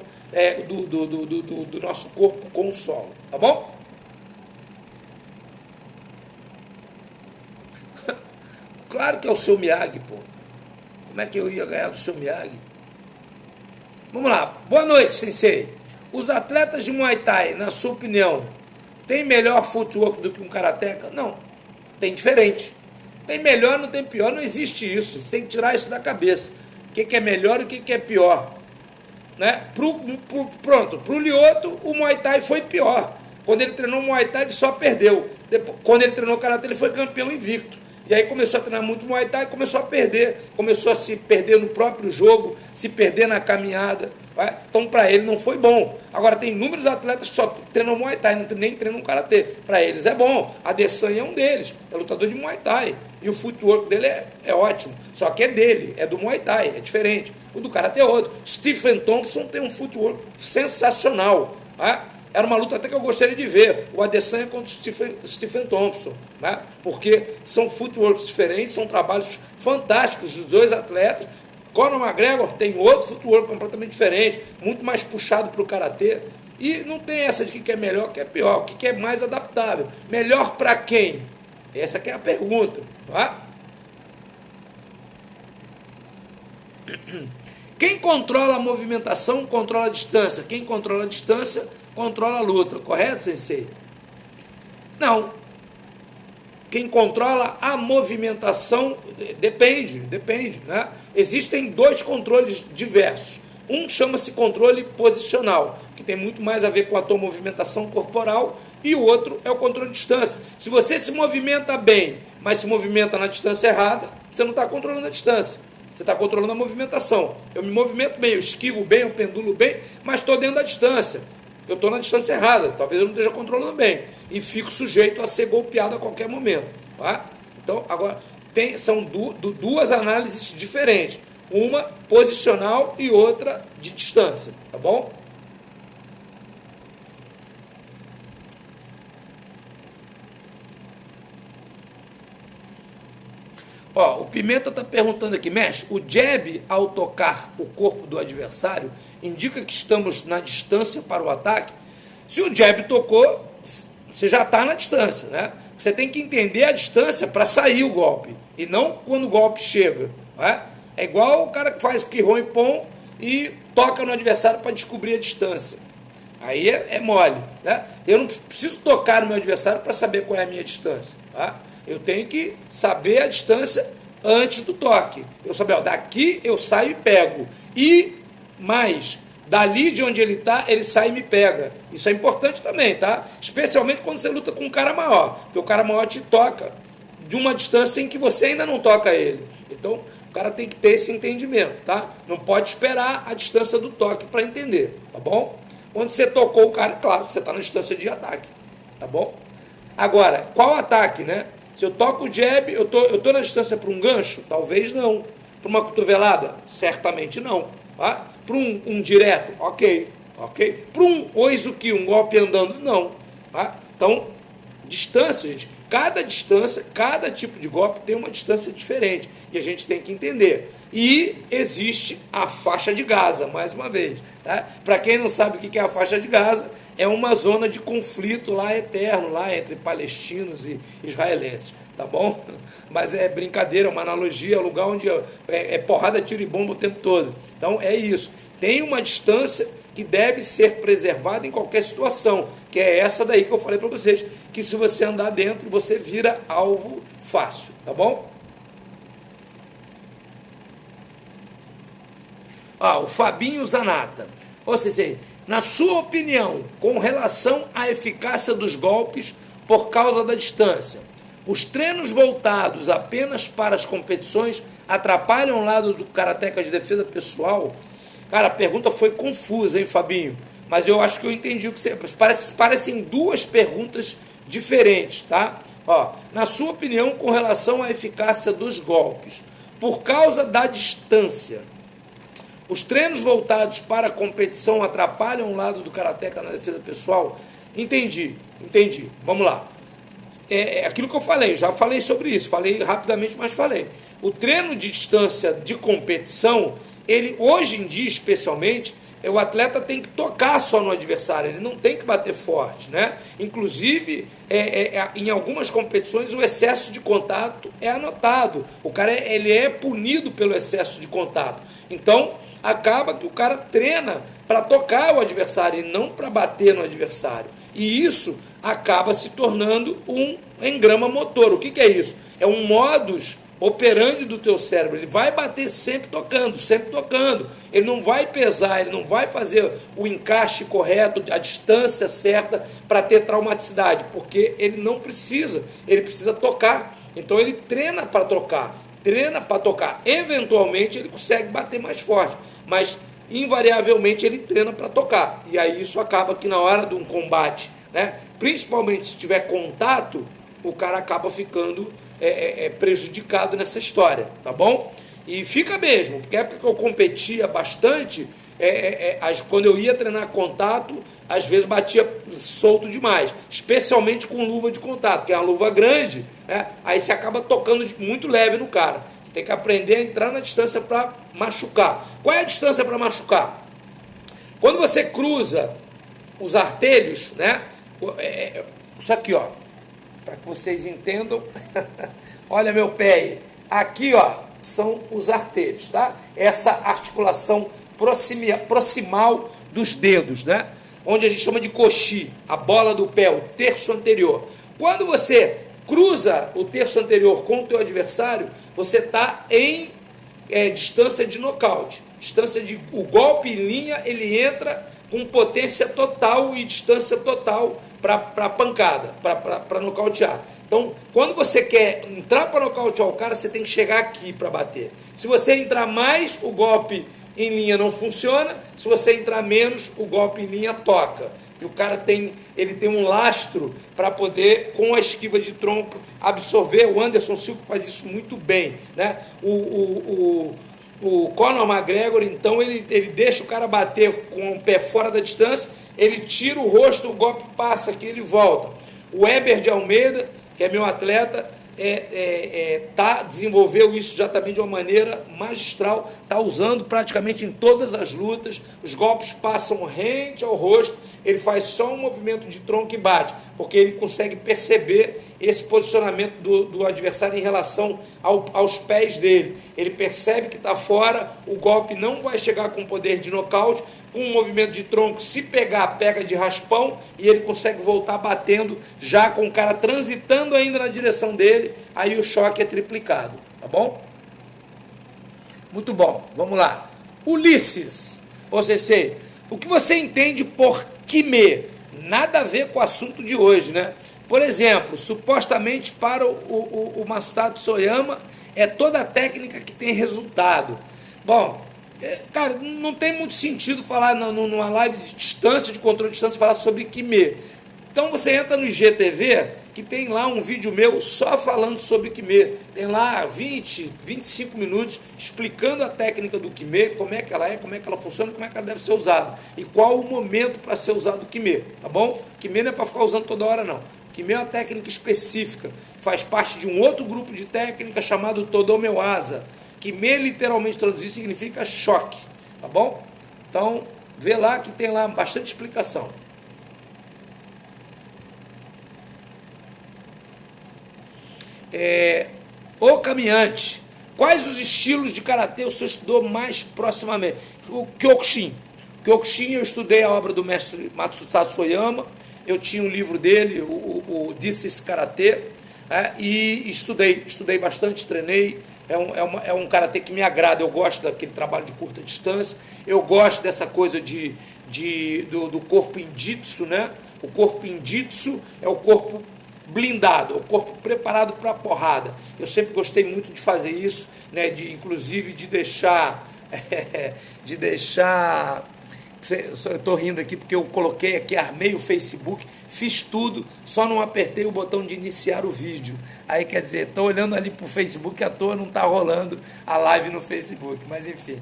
do nosso corpo com o solo, tá bom? Claro que é o seu Miyagi, pô. Como é que eu ia ganhar do seu Miyagi? Vamos lá. Boa noite, sensei. Os atletas de Muay Thai, na sua opinião, têm melhor footwork do que um karateca? Não. Tem diferente. Tem melhor, não tem pior. Não existe isso. Você tem que tirar isso da cabeça. O que é melhor e o que é pior. Né? Pronto. Pro Lyoto, o Muay Thai foi pior. Quando ele treinou Muay Thai, ele só perdeu. Depois, quando ele treinou karatê, ele foi campeão invicto. E aí começou a treinar muito Muay Thai e começou a perder. Começou a se perder no próprio jogo, se perder na caminhada. Vai? Então, para ele não foi bom. Agora, tem inúmeros atletas que só treinam Muay Thai, nem treinam Karatê. Para eles é bom. A Adesanya é um deles. É lutador de Muay Thai. E o footwork dele é ótimo. Só que é dele, é do Muay Thai, é diferente. O do Karatê é outro. Stephen Thompson tem um footwork sensacional. Tá? Era uma luta até que eu gostaria de ver, o Adesanya contra o Stephen Thompson, né? Porque são footworks diferentes, são trabalhos fantásticos dos dois atletas. Conor McGregor tem outro footwork completamente diferente, muito mais puxado para o karatê. E não tem essa de que é melhor, que é pior, que é mais adaptável. Melhor para quem? Essa que é a pergunta. Tá? Quem controla a movimentação, controla a distância. Quem controla a distância, controla a luta. Correto, sensei? Não. Quem controla a movimentação, depende, né? Existem dois controles diversos. Um chama-se controle posicional, que tem muito mais a ver com a tua movimentação corporal, e o outro é o controle de distância. Se você se movimenta bem, mas se movimenta na distância errada, você não está controlando a distância. Você está controlando a movimentação. Eu me movimento bem, eu esquivo bem, eu pendulo bem, mas estou dentro da distância. Eu estou na distância errada, talvez eu não esteja controlando bem. E fico sujeito a ser golpeado a qualquer momento. Tá? Então, agora, são duas análises diferentes. Uma posicional e outra de distância. Tá bom? Ó, o Pimenta está perguntando aqui, mestre, o jab ao tocar o corpo do adversário indica que estamos na distância para o ataque? Se o jab tocou, você já está na distância, né? Você tem que entender a distância para sair o golpe, e não quando o golpe chega. Né? É igual o cara que faz o Kihon Ippon e toca no adversário para descobrir a distância. Aí é mole. Né? Eu não preciso tocar no meu adversário para saber qual é a minha distância. Tá? Eu tenho que saber a distância antes do toque. Eu saber, ó, daqui eu saio e pego. E mais, dali de onde ele está, ele sai e me pega. Isso é importante também, tá? Especialmente quando você luta com um cara maior. Porque o cara maior te toca de uma distância em que você ainda não toca ele. Então, o cara tem que ter esse entendimento, tá? Não pode esperar a distância do toque para entender, tá bom? Quando você tocou o cara, claro, você está na distância de ataque, tá bom? Agora, qual ataque, né? Se eu toco o jab, eu tô na distância para um gancho? Talvez não. Para uma cotovelada? Certamente não. Tá? Para um direto? Ok. Para um oizuki, um golpe andando? Não. Tá? Então, distância, gente. Cada distância, cada tipo de golpe tem uma distância diferente. E a gente tem que entender. E existe a faixa de Gaza, mais uma vez. Tá? Para quem não sabe o que é a faixa de Gaza, é uma zona de conflito lá eterno, lá entre palestinos e israelenses, tá bom? Mas é brincadeira, é uma analogia, é um lugar onde é porrada, tiro e bomba o tempo todo. Então é isso. Tem uma distância que deve ser preservada em qualquer situação, que é essa daí que eu falei para vocês, que se você andar dentro, você vira alvo fácil, tá bom? O Fabinho Zanata. Ou seja, na sua opinião, com relação à eficácia dos golpes por causa da distância, os treinos voltados apenas para as competições atrapalham o lado do karateka de defesa pessoal? Cara, a pergunta foi confusa, hein, Fabinho? Mas eu acho que eu entendi o que você... Parecem duas perguntas diferentes, tá? Na sua opinião, com relação à eficácia dos golpes, por causa da distância, os treinos voltados para a competição atrapalham o lado do karateka na defesa pessoal? Entendi. Vamos lá. É aquilo que eu falei, já falei sobre isso, falei rapidamente, mas falei. O treino de distância de competição, ele hoje em dia especialmente, o atleta tem que tocar só no adversário, ele não tem que bater forte, né? Inclusive, em algumas competições o excesso de contato é anotado, o cara ele é punido pelo excesso de contato. Então, acaba que o cara treina para tocar o adversário e não para bater no adversário. E isso acaba se tornando um engrama motor. O que é isso? É um modus operandi do teu cérebro. Ele vai bater sempre tocando, sempre tocando. Ele não vai pesar, ele não vai fazer o encaixe correto, a distância certa para ter traumaticidade, porque ele não precisa, ele precisa tocar. Então ele treina para tocar, treina para tocar. Eventualmente ele consegue bater mais forte, mas invariavelmente ele treina para tocar. E aí isso acaba que na hora de um combate, né, principalmente se tiver contato, o cara acaba ficando prejudicado nessa história, tá bom? E fica mesmo, porque a época que eu competia bastante, quando eu ia treinar contato, às vezes batia solto demais, especialmente com luva de contato, que é uma luva grande, né? Aí você acaba tocando muito leve no cara. Você tem que aprender a entrar na distância para machucar. Qual é a distância para machucar? Quando você cruza os artelhos, né? Isso aqui, ó, para que vocês entendam. Olha meu pé aí. Aqui, ó, são os artelhos, tá? Essa articulação proximal dos dedos, né? Onde a gente chama de coxi, a bola do pé, o terço anterior. Quando você cruza o terço anterior com o teu adversário, você está em distância de nocaute. O golpe em linha, ele entra com potência total e distância total para pancada, para nocautear. Então, quando você quer entrar para nocautear o cara, você tem que chegar aqui para bater. Se você entrar mais, o golpe em linha não funciona. Se você entrar menos, o golpe em linha toca. E o cara tem um lastro para poder, com a esquiva de tronco, absorver. O Anderson Silva faz isso muito bem, né? O Conor McGregor, então, ele deixa o cara bater com o pé fora da distância, ele tira o rosto, o golpe passa aqui, ele volta. O Heber de Almeida, que é meu atleta, desenvolveu isso já também de uma maneira magistral, está usando praticamente em todas as lutas, os golpes passam rente ao rosto, ele faz só um movimento de tronco e bate, porque ele consegue perceber esse posicionamento do adversário em relação aos pés dele. Ele percebe que está fora, o golpe não vai chegar com poder de nocaute, com um movimento de tronco, se pegar, pega de raspão, e ele consegue voltar batendo, já com o cara transitando ainda na direção dele, aí o choque é triplicado, tá bom? Muito bom, vamos lá. Ulisses, ô Sensei, o que você entende por Kime? Nada a ver com o assunto de hoje, né? Por exemplo, supostamente para o Masato Soyama, é toda a técnica que tem resultado. Bom, cara, não tem muito sentido falar numa live de distância, de controle de distância, falar sobre Kime. Então você entra no IGTV, que tem lá um vídeo meu só falando sobre Kime. Tem lá 20, 25 minutos explicando a técnica do Kime, como é que ela funciona, como é que ela deve ser usada. E qual o momento para ser usado o Kime, tá bom? Kime não é para ficar usando toda hora, não. Kime é uma técnica específica, faz parte de um outro grupo de técnica chamado Todomewasa. Kime, literalmente traduzido, significa choque, tá bom? Então, vê lá que tem lá bastante explicação. O caminhante, quais os estilos de karatê o senhor estudou mais proximamente? O Kyokushin. Kyokushin, eu estudei a obra do mestre Matsutatsu Soyama, eu tinha um livro dele, o This is Karate, e estudei bastante, treinei. É um karatê que me agrada, eu gosto daquele trabalho de curta distância, eu gosto dessa coisa do corpo em jitsu, né? O corpo em jitsu é o corpo blindado, o corpo preparado para a porrada. Eu sempre gostei muito de fazer isso, né? Inclusive de deixar eu estou rindo aqui porque eu coloquei aqui, armei o Facebook, fiz tudo, só não apertei o botão de iniciar o vídeo. Aí, quer dizer, estou olhando ali para o Facebook à toa, não está rolando a live no Facebook, mas enfim.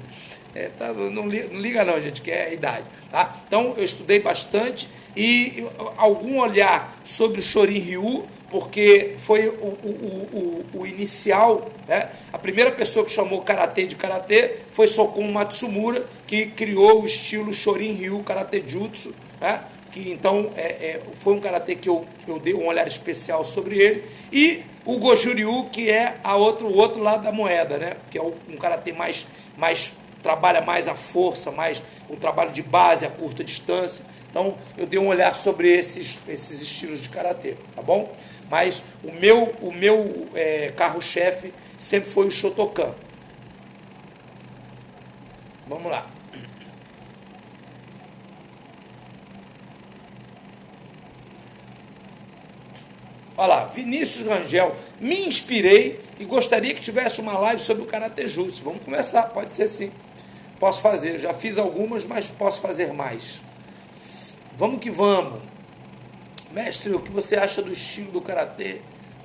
Não liga não, gente, que é a idade. Tá? Então, eu estudei bastante e algum olhar sobre o Shorin Ryu, porque foi o inicial, né? A primeira pessoa que chamou karatê de karatê foi Sokun Matsumura, que criou o estilo Shorin Ryu Karate Jutsu, né? Que então foi um karatê que eu dei um olhar especial sobre ele, e o Goju Ryu, que é o outro lado da moeda, né? Que é um karatê mais trabalha mais a força, mais o trabalho de base, a curta distância. Então, eu dei um olhar sobre esses estilos de karatê, tá bom? Mas o meu carro-chefe sempre foi o Shotokan. Vamos lá. Olha lá, Vinícius Rangel, me inspirei e gostaria que tivesse uma live sobre o Karatê Jutsu. Vamos começar, pode ser sim. Posso fazer, já fiz algumas, mas posso fazer mais. Vamos que vamos. Mestre, o que você acha do estilo do Karatê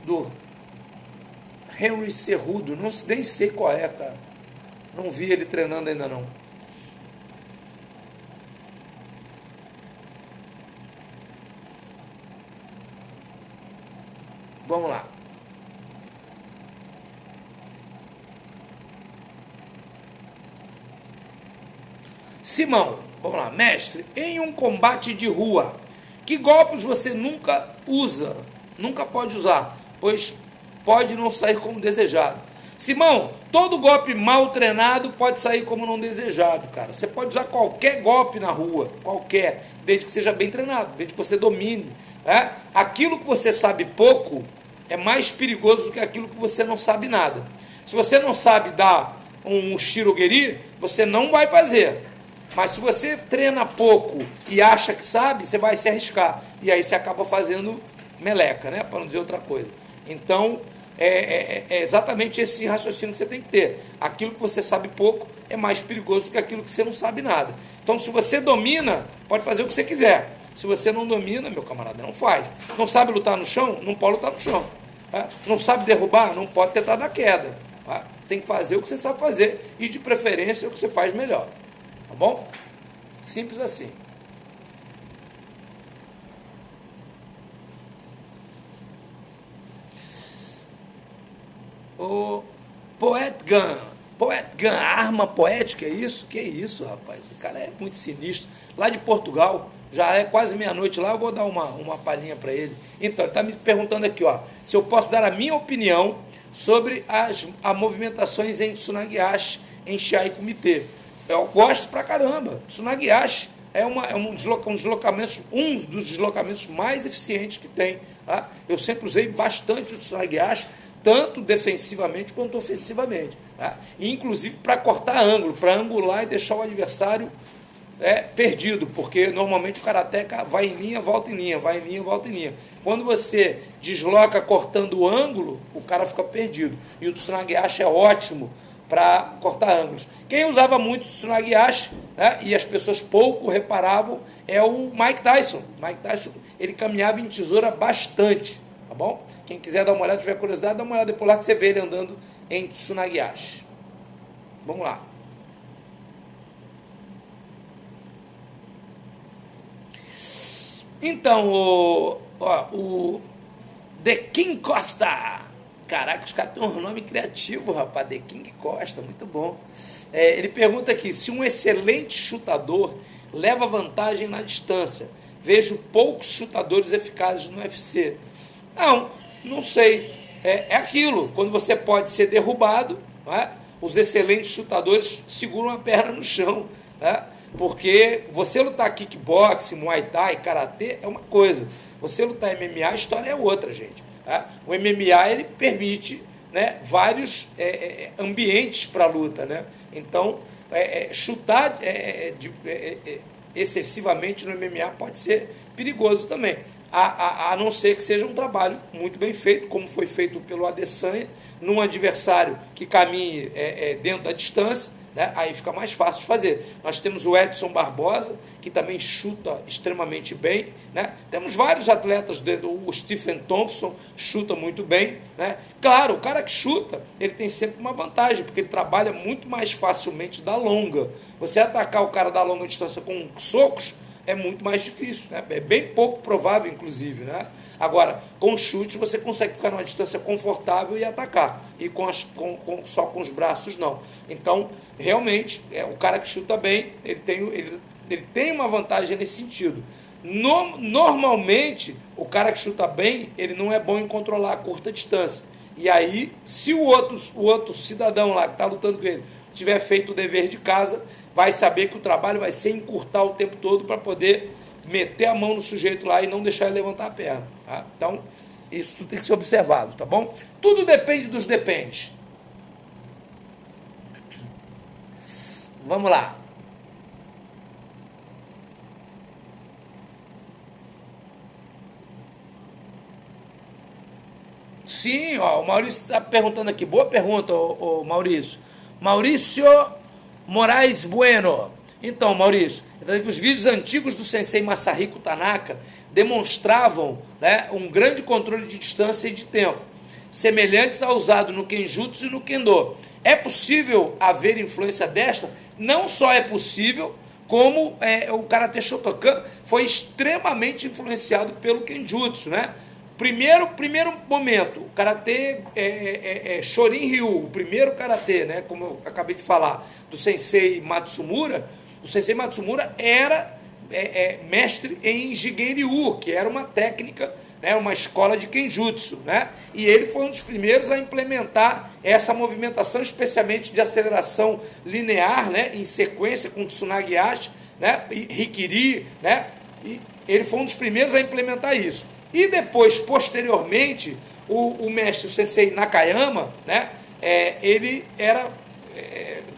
do Henry Cejudo? Não, nem sei qual é, cara. Não vi ele treinando ainda não. Vamos lá. Simão, vamos lá. Mestre, em um combate de rua, que golpes você nunca usa, nunca pode usar, pois pode não sair como desejado? Simão, todo golpe mal treinado pode sair como não desejado, cara. Você pode usar qualquer golpe na rua, qualquer, desde que seja bem treinado, desde que você domine. Né? Aquilo que você sabe pouco é mais perigoso do que aquilo que você não sabe nada. Se você não sabe dar um shirogeri, você não vai fazer. Mas se você treina pouco e acha que sabe, você vai se arriscar. E aí você acaba fazendo meleca, né? Para não dizer outra coisa. Então, é exatamente esse raciocínio que você tem que ter. Aquilo que você sabe pouco é mais perigoso do que aquilo que você não sabe nada. Então, se você domina, pode fazer o que você quiser. Se você não domina, meu camarada, não faz. Não sabe lutar no chão? Não pode lutar no chão. Tá? Não sabe derrubar? Não pode tentar dar queda. Tá? Tem que fazer o que você sabe fazer. E, de preferência, o que você faz melhor. Tá bom? Simples assim. O Poet Gun, arma poética, é isso? Que isso, rapaz? O cara é muito sinistro. Lá de Portugal, já é quase meia-noite lá, eu vou dar uma palhinha para ele. Então, ele está me perguntando aqui, ó, se eu posso dar a minha opinião sobre as movimentações em Tsunagiashi, em Shiai Kumite. Eu gosto pra caramba. Tsunagiashi é um dos deslocamentos mais eficientes que tem. Tá? Eu sempre usei bastante o Tsunagiashi, tanto defensivamente quanto ofensivamente. Tá? E, inclusive para cortar ângulo, para angular e deixar o adversário perdido, porque normalmente o karateca vai em linha, volta em linha, vai em linha, volta em linha. Quando você desloca cortando o ângulo, o cara fica perdido. E o Tsunagiashi é ótimo para cortar ângulos. Quem usava muito o Tsunagiashi, né, e as pessoas pouco reparavam, é o Mike Tyson. Mike Tyson, ele caminhava em tesoura bastante, tá bom? Quem quiser dar uma olhada, tiver curiosidade, dá uma olhada depois lá que você vê ele andando em Tsunagiashi. Vamos lá. Então, o The King Costa. Caraca, os caras têm um nome criativo, rapaz. The King Costa, muito bom. Ele pergunta aqui, se um excelente chutador leva vantagem na distância. Vejo poucos chutadores eficazes no UFC. Não sei. É aquilo, quando você pode ser derrubado, né? Os excelentes chutadores seguram a perna no chão, né? Porque você lutar kickboxing, muay thai, karatê é uma coisa. Você lutar MMA, a história é outra, gente. Tá? O MMA ele permite, né, vários ambientes para a luta. Né? Então, chutar excessivamente no MMA pode ser perigoso também. A não ser que seja um trabalho muito bem feito, como foi feito pelo Adesanya, num adversário que caminhe dentro da distância, né? Aí fica mais fácil de fazer. Nós temos o Edson Barbosa, que também chuta extremamente bem. Né? Temos vários atletas, o Stephen Thompson chuta muito bem. Né? Claro, o cara que chuta, ele tem sempre uma vantagem, porque ele trabalha muito mais facilmente da longa. Você atacar o cara da longa distância com socos, é muito mais difícil, né? É bem pouco provável, inclusive. Né? Agora, com chute, você consegue ficar numa distância confortável e atacar. E só com os braços, não. Então, realmente, o cara que chuta bem, ele tem uma vantagem nesse sentido. Normalmente, o cara que chuta bem, ele não é bom em controlar a curta distância. E aí, se o outro cidadão lá que está lutando com ele tiver feito o dever de casa, vai saber que o trabalho vai ser encurtar o tempo todo para poder meter a mão no sujeito lá e não deixar ele levantar a perna. Tá? Então, isso tudo tem que ser observado, tá bom? Tudo depende dos dependes. Vamos lá. Sim, ó, o Maurício está perguntando aqui. Boa pergunta, Maurício. Maurício Moraes Bueno. Então, Maurício, os vídeos antigos do Sensei Masahiko Tanaka demonstravam, né, um grande controle de distância e de tempo, semelhantes ao usado no Kenjutsu e no Kendo. É possível haver influência desta? Não só é possível, como o Karate Shotokan foi extremamente influenciado pelo Kenjutsu, né? Primeiro momento, o Karatê Shorin-ryu, o primeiro Karatê, né, como eu acabei de falar, do Sensei Matsumura. O Sensei Matsumura era mestre em Jigen-ryu, que era uma técnica, né, uma escola de Kenjutsu, né? E ele foi um dos primeiros a implementar essa movimentação, especialmente de aceleração linear, né, em sequência com Tsunagi-ashi, né, e Rikiri, né? E ele foi um dos primeiros a implementar isso. E depois, posteriormente, o mestre, o Sensei Nakayama, né, ele era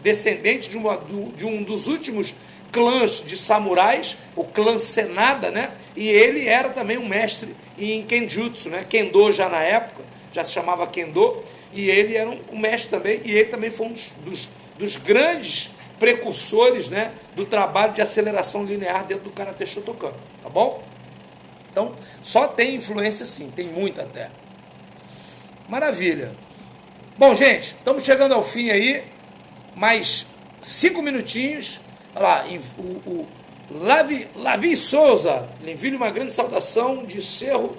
descendente de um dos últimos clãs de samurais, o clã Senada, né, e ele era também um mestre em Kenjutsu, né, Kendo já na época, já se chamava Kendo, e ele era um mestre também, e ele também foi um dos grandes precursores, né, do trabalho de aceleração linear dentro do Karate Shotokan, tá bom? Então, só tem influência sim, tem muita até. Maravilha. Bom, gente, estamos chegando ao fim aí. Mais 5 minutinhos. Olha lá, o Lavi Souza, lhe envio uma grande saudação de Cerro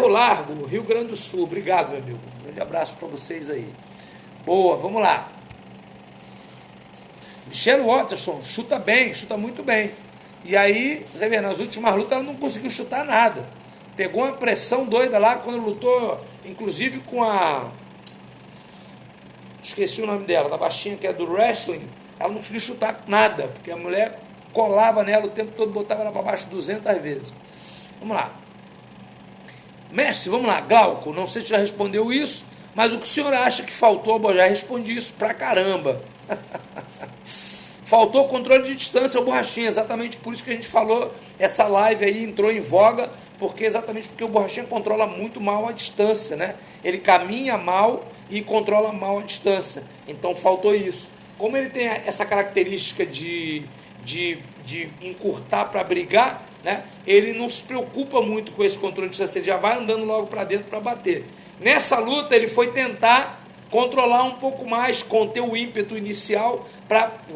Largo, Rio Grande do Sul. Obrigado, meu amigo. Um grande abraço para vocês aí. Boa, vamos lá. Michelle Watterson, chuta bem, chuta muito bem. E aí, você vê, nas últimas lutas ela não conseguiu chutar nada. Pegou uma pressão doida lá quando lutou, inclusive com a... Esqueci o nome dela, da baixinha que é do wrestling. Ela não conseguiu chutar nada, porque a mulher colava nela o tempo todo, botava ela para baixo 200 vezes. Vamos lá. Mestre, vamos lá, Glauco, não sei se já respondeu isso, mas o que o senhor acha que faltou? Bom, já respondi isso pra caramba. Faltou controle de distância ao Borrachinha, exatamente por isso que a gente falou, essa live aí entrou em voga, exatamente porque o Borrachinha controla muito mal a distância, né? Ele caminha mal e controla mal a distância, então faltou isso. Como ele tem essa característica de encurtar para brigar, né? Ele não se preocupa muito com esse controle de distância, ele já vai andando logo para dentro para bater. Nessa luta ele foi tentar controlar um pouco mais, conter o ímpeto inicial,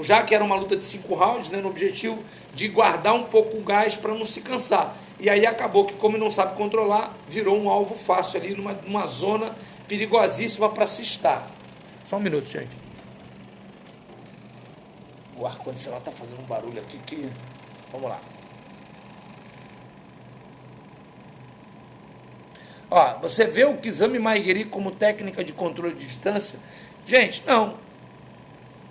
já que era uma luta de 5 rounds, né, no objetivo de guardar um pouco o gás para não se cansar. E aí acabou que, como não sabe controlar, virou um alvo fácil ali, numa zona perigosíssima para se estar. Só um minuto, gente. O ar-condicionado está fazendo um barulho aqui que... Vamos lá. Ó, você vê o Kizami Maigeri como técnica de controle de distância? Gente, não.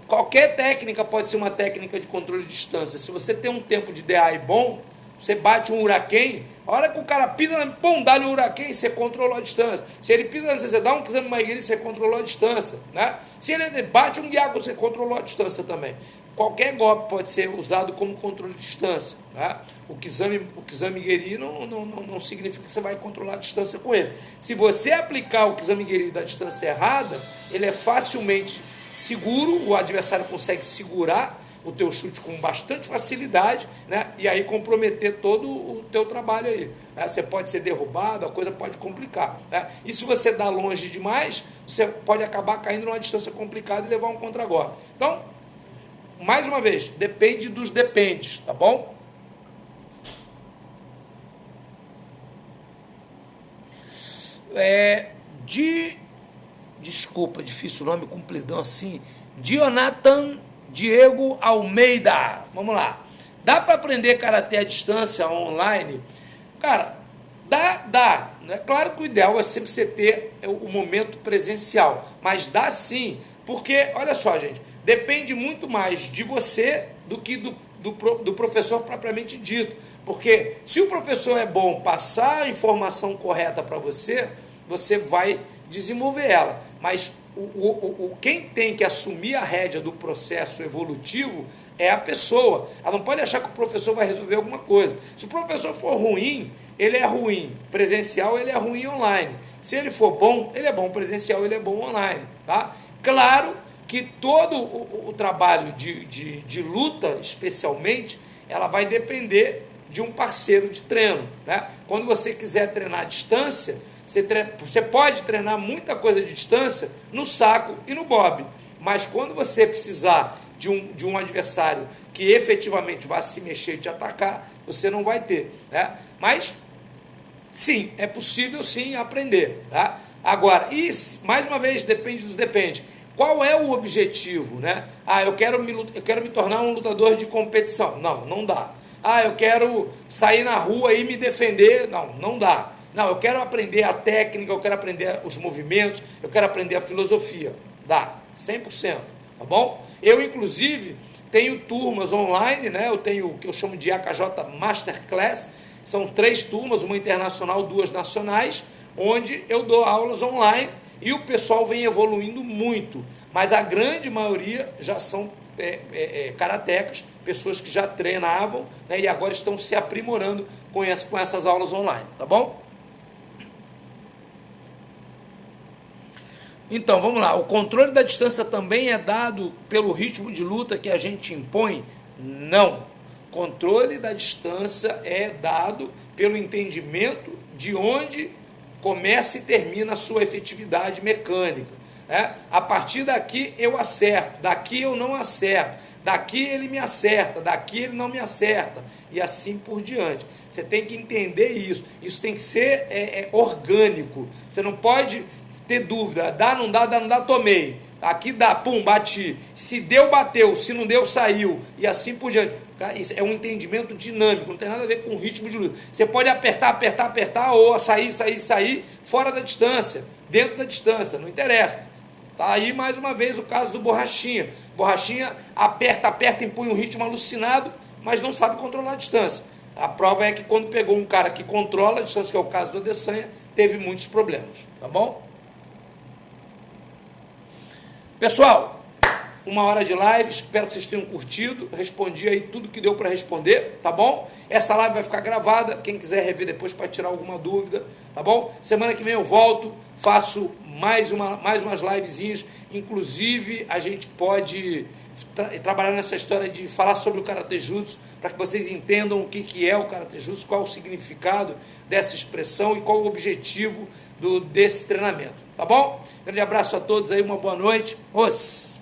Qualquer técnica pode ser uma técnica de controle de distância. Se você tem um tempo de DI bom, você bate um huracan, a hora que o cara pisa, pum, dá-lhe um huracan, você controlou a distância. Se ele pisa, você dá um Kizami Maigeri, você controlou a distância, né? Se ele bate um Gyaku, você controlou a distância também. Qualquer golpe pode ser usado como controle de distância, né? O Kizami Geri não significa que você vai controlar a distância com ele. Se você aplicar o Kizami Geri da distância errada, ele é facilmente seguro, o adversário consegue segurar o teu chute com bastante facilidade, né? E aí comprometer todo o teu trabalho aí, né? Você pode ser derrubado, a coisa pode complicar, né? E se você dá longe demais, você pode acabar caindo numa distância complicada e levar um contra-golpe. Então, mais uma vez, depende dos dependes, tá bom? Desculpa, difícil o nome, compridão assim. Jonathan Diego Almeida. Vamos lá. Dá para aprender karatê à distância online? Cara, dá. É claro que o ideal é sempre você ter o momento presencial, mas dá sim, porque, olha só, gente, depende muito mais de você do que do professor propriamente dito. Porque se o professor é bom passar a informação correta para você, você vai desenvolver ela. Mas quem tem que assumir a rédea do processo evolutivo é a pessoa. Ela não pode achar que o professor vai resolver alguma coisa. Se o professor for ruim, ele é ruim presencial, ele é ruim online. Se ele for bom, ele é bom presencial, ele é bom online. Tá? Claro que todo o trabalho de luta, especialmente, ela vai depender de um parceiro de treino. Né? Quando você quiser treinar à distância, você pode treinar muita coisa de distância no saco e no bob, mas quando você precisar de um adversário que efetivamente vai se mexer e te atacar, você não vai ter. Né? Mas, sim, é possível sim aprender. Tá? Agora, e mais uma vez, depende. Qual é o objetivo? Né? Eu quero me tornar um lutador de competição. Não dá. Eu quero sair na rua e me defender. Não dá. Não, eu quero aprender a técnica, eu quero aprender os movimentos, eu quero aprender a filosofia. Dá, 100%, tá bom? Eu, inclusive, tenho turmas online, né? Eu tenho o que eu chamo de AKJ Masterclass, são 3 turmas, uma internacional, 2 nacionais, onde eu dou aulas online e o pessoal vem evoluindo muito, mas a grande maioria já são karatecas, pessoas que já treinavam, né? E agora estão se aprimorando com essas aulas online, tá bom? Então, vamos lá. O controle da distância também é dado pelo ritmo de luta que a gente impõe? Não. Controle da distância é dado pelo entendimento de onde começa e termina a sua efetividade mecânica. A partir daqui eu acerto, daqui eu não acerto, daqui ele me acerta, daqui ele não me acerta, e assim por diante. Você tem que entender isso. Isso tem que ser orgânico. Você não pode ter dúvida, dá, não dá, tomei. Aqui dá, pum, bati. Se deu, bateu. Se não deu, saiu. E assim por diante. Cara, isso é um entendimento dinâmico, não tem nada a ver com o ritmo de luta. Você pode apertar, ou sair, fora da distância, dentro da distância, não interessa. Tá aí mais uma vez o caso do Borrachinha. Borrachinha aperta, impõe um ritmo alucinado, mas não sabe controlar a distância. A prova é que quando pegou um cara que controla a distância, que é o caso do Adesanya, teve muitos problemas. Tá bom? Pessoal, 1 hora de live, espero que vocês tenham curtido, respondi aí tudo que deu para responder, tá bom? Essa live vai ficar gravada, quem quiser rever depois para tirar alguma dúvida, tá bom? Semana que vem eu volto, faço mais umas livezinhas, inclusive a gente pode trabalhar nessa história de falar sobre o Karate Jutsu, para que vocês entendam o que é o Karate Jutsu, qual o significado dessa expressão e qual o objetivo desse treinamento. Tá bom? Grande abraço a todos aí, uma boa noite. Os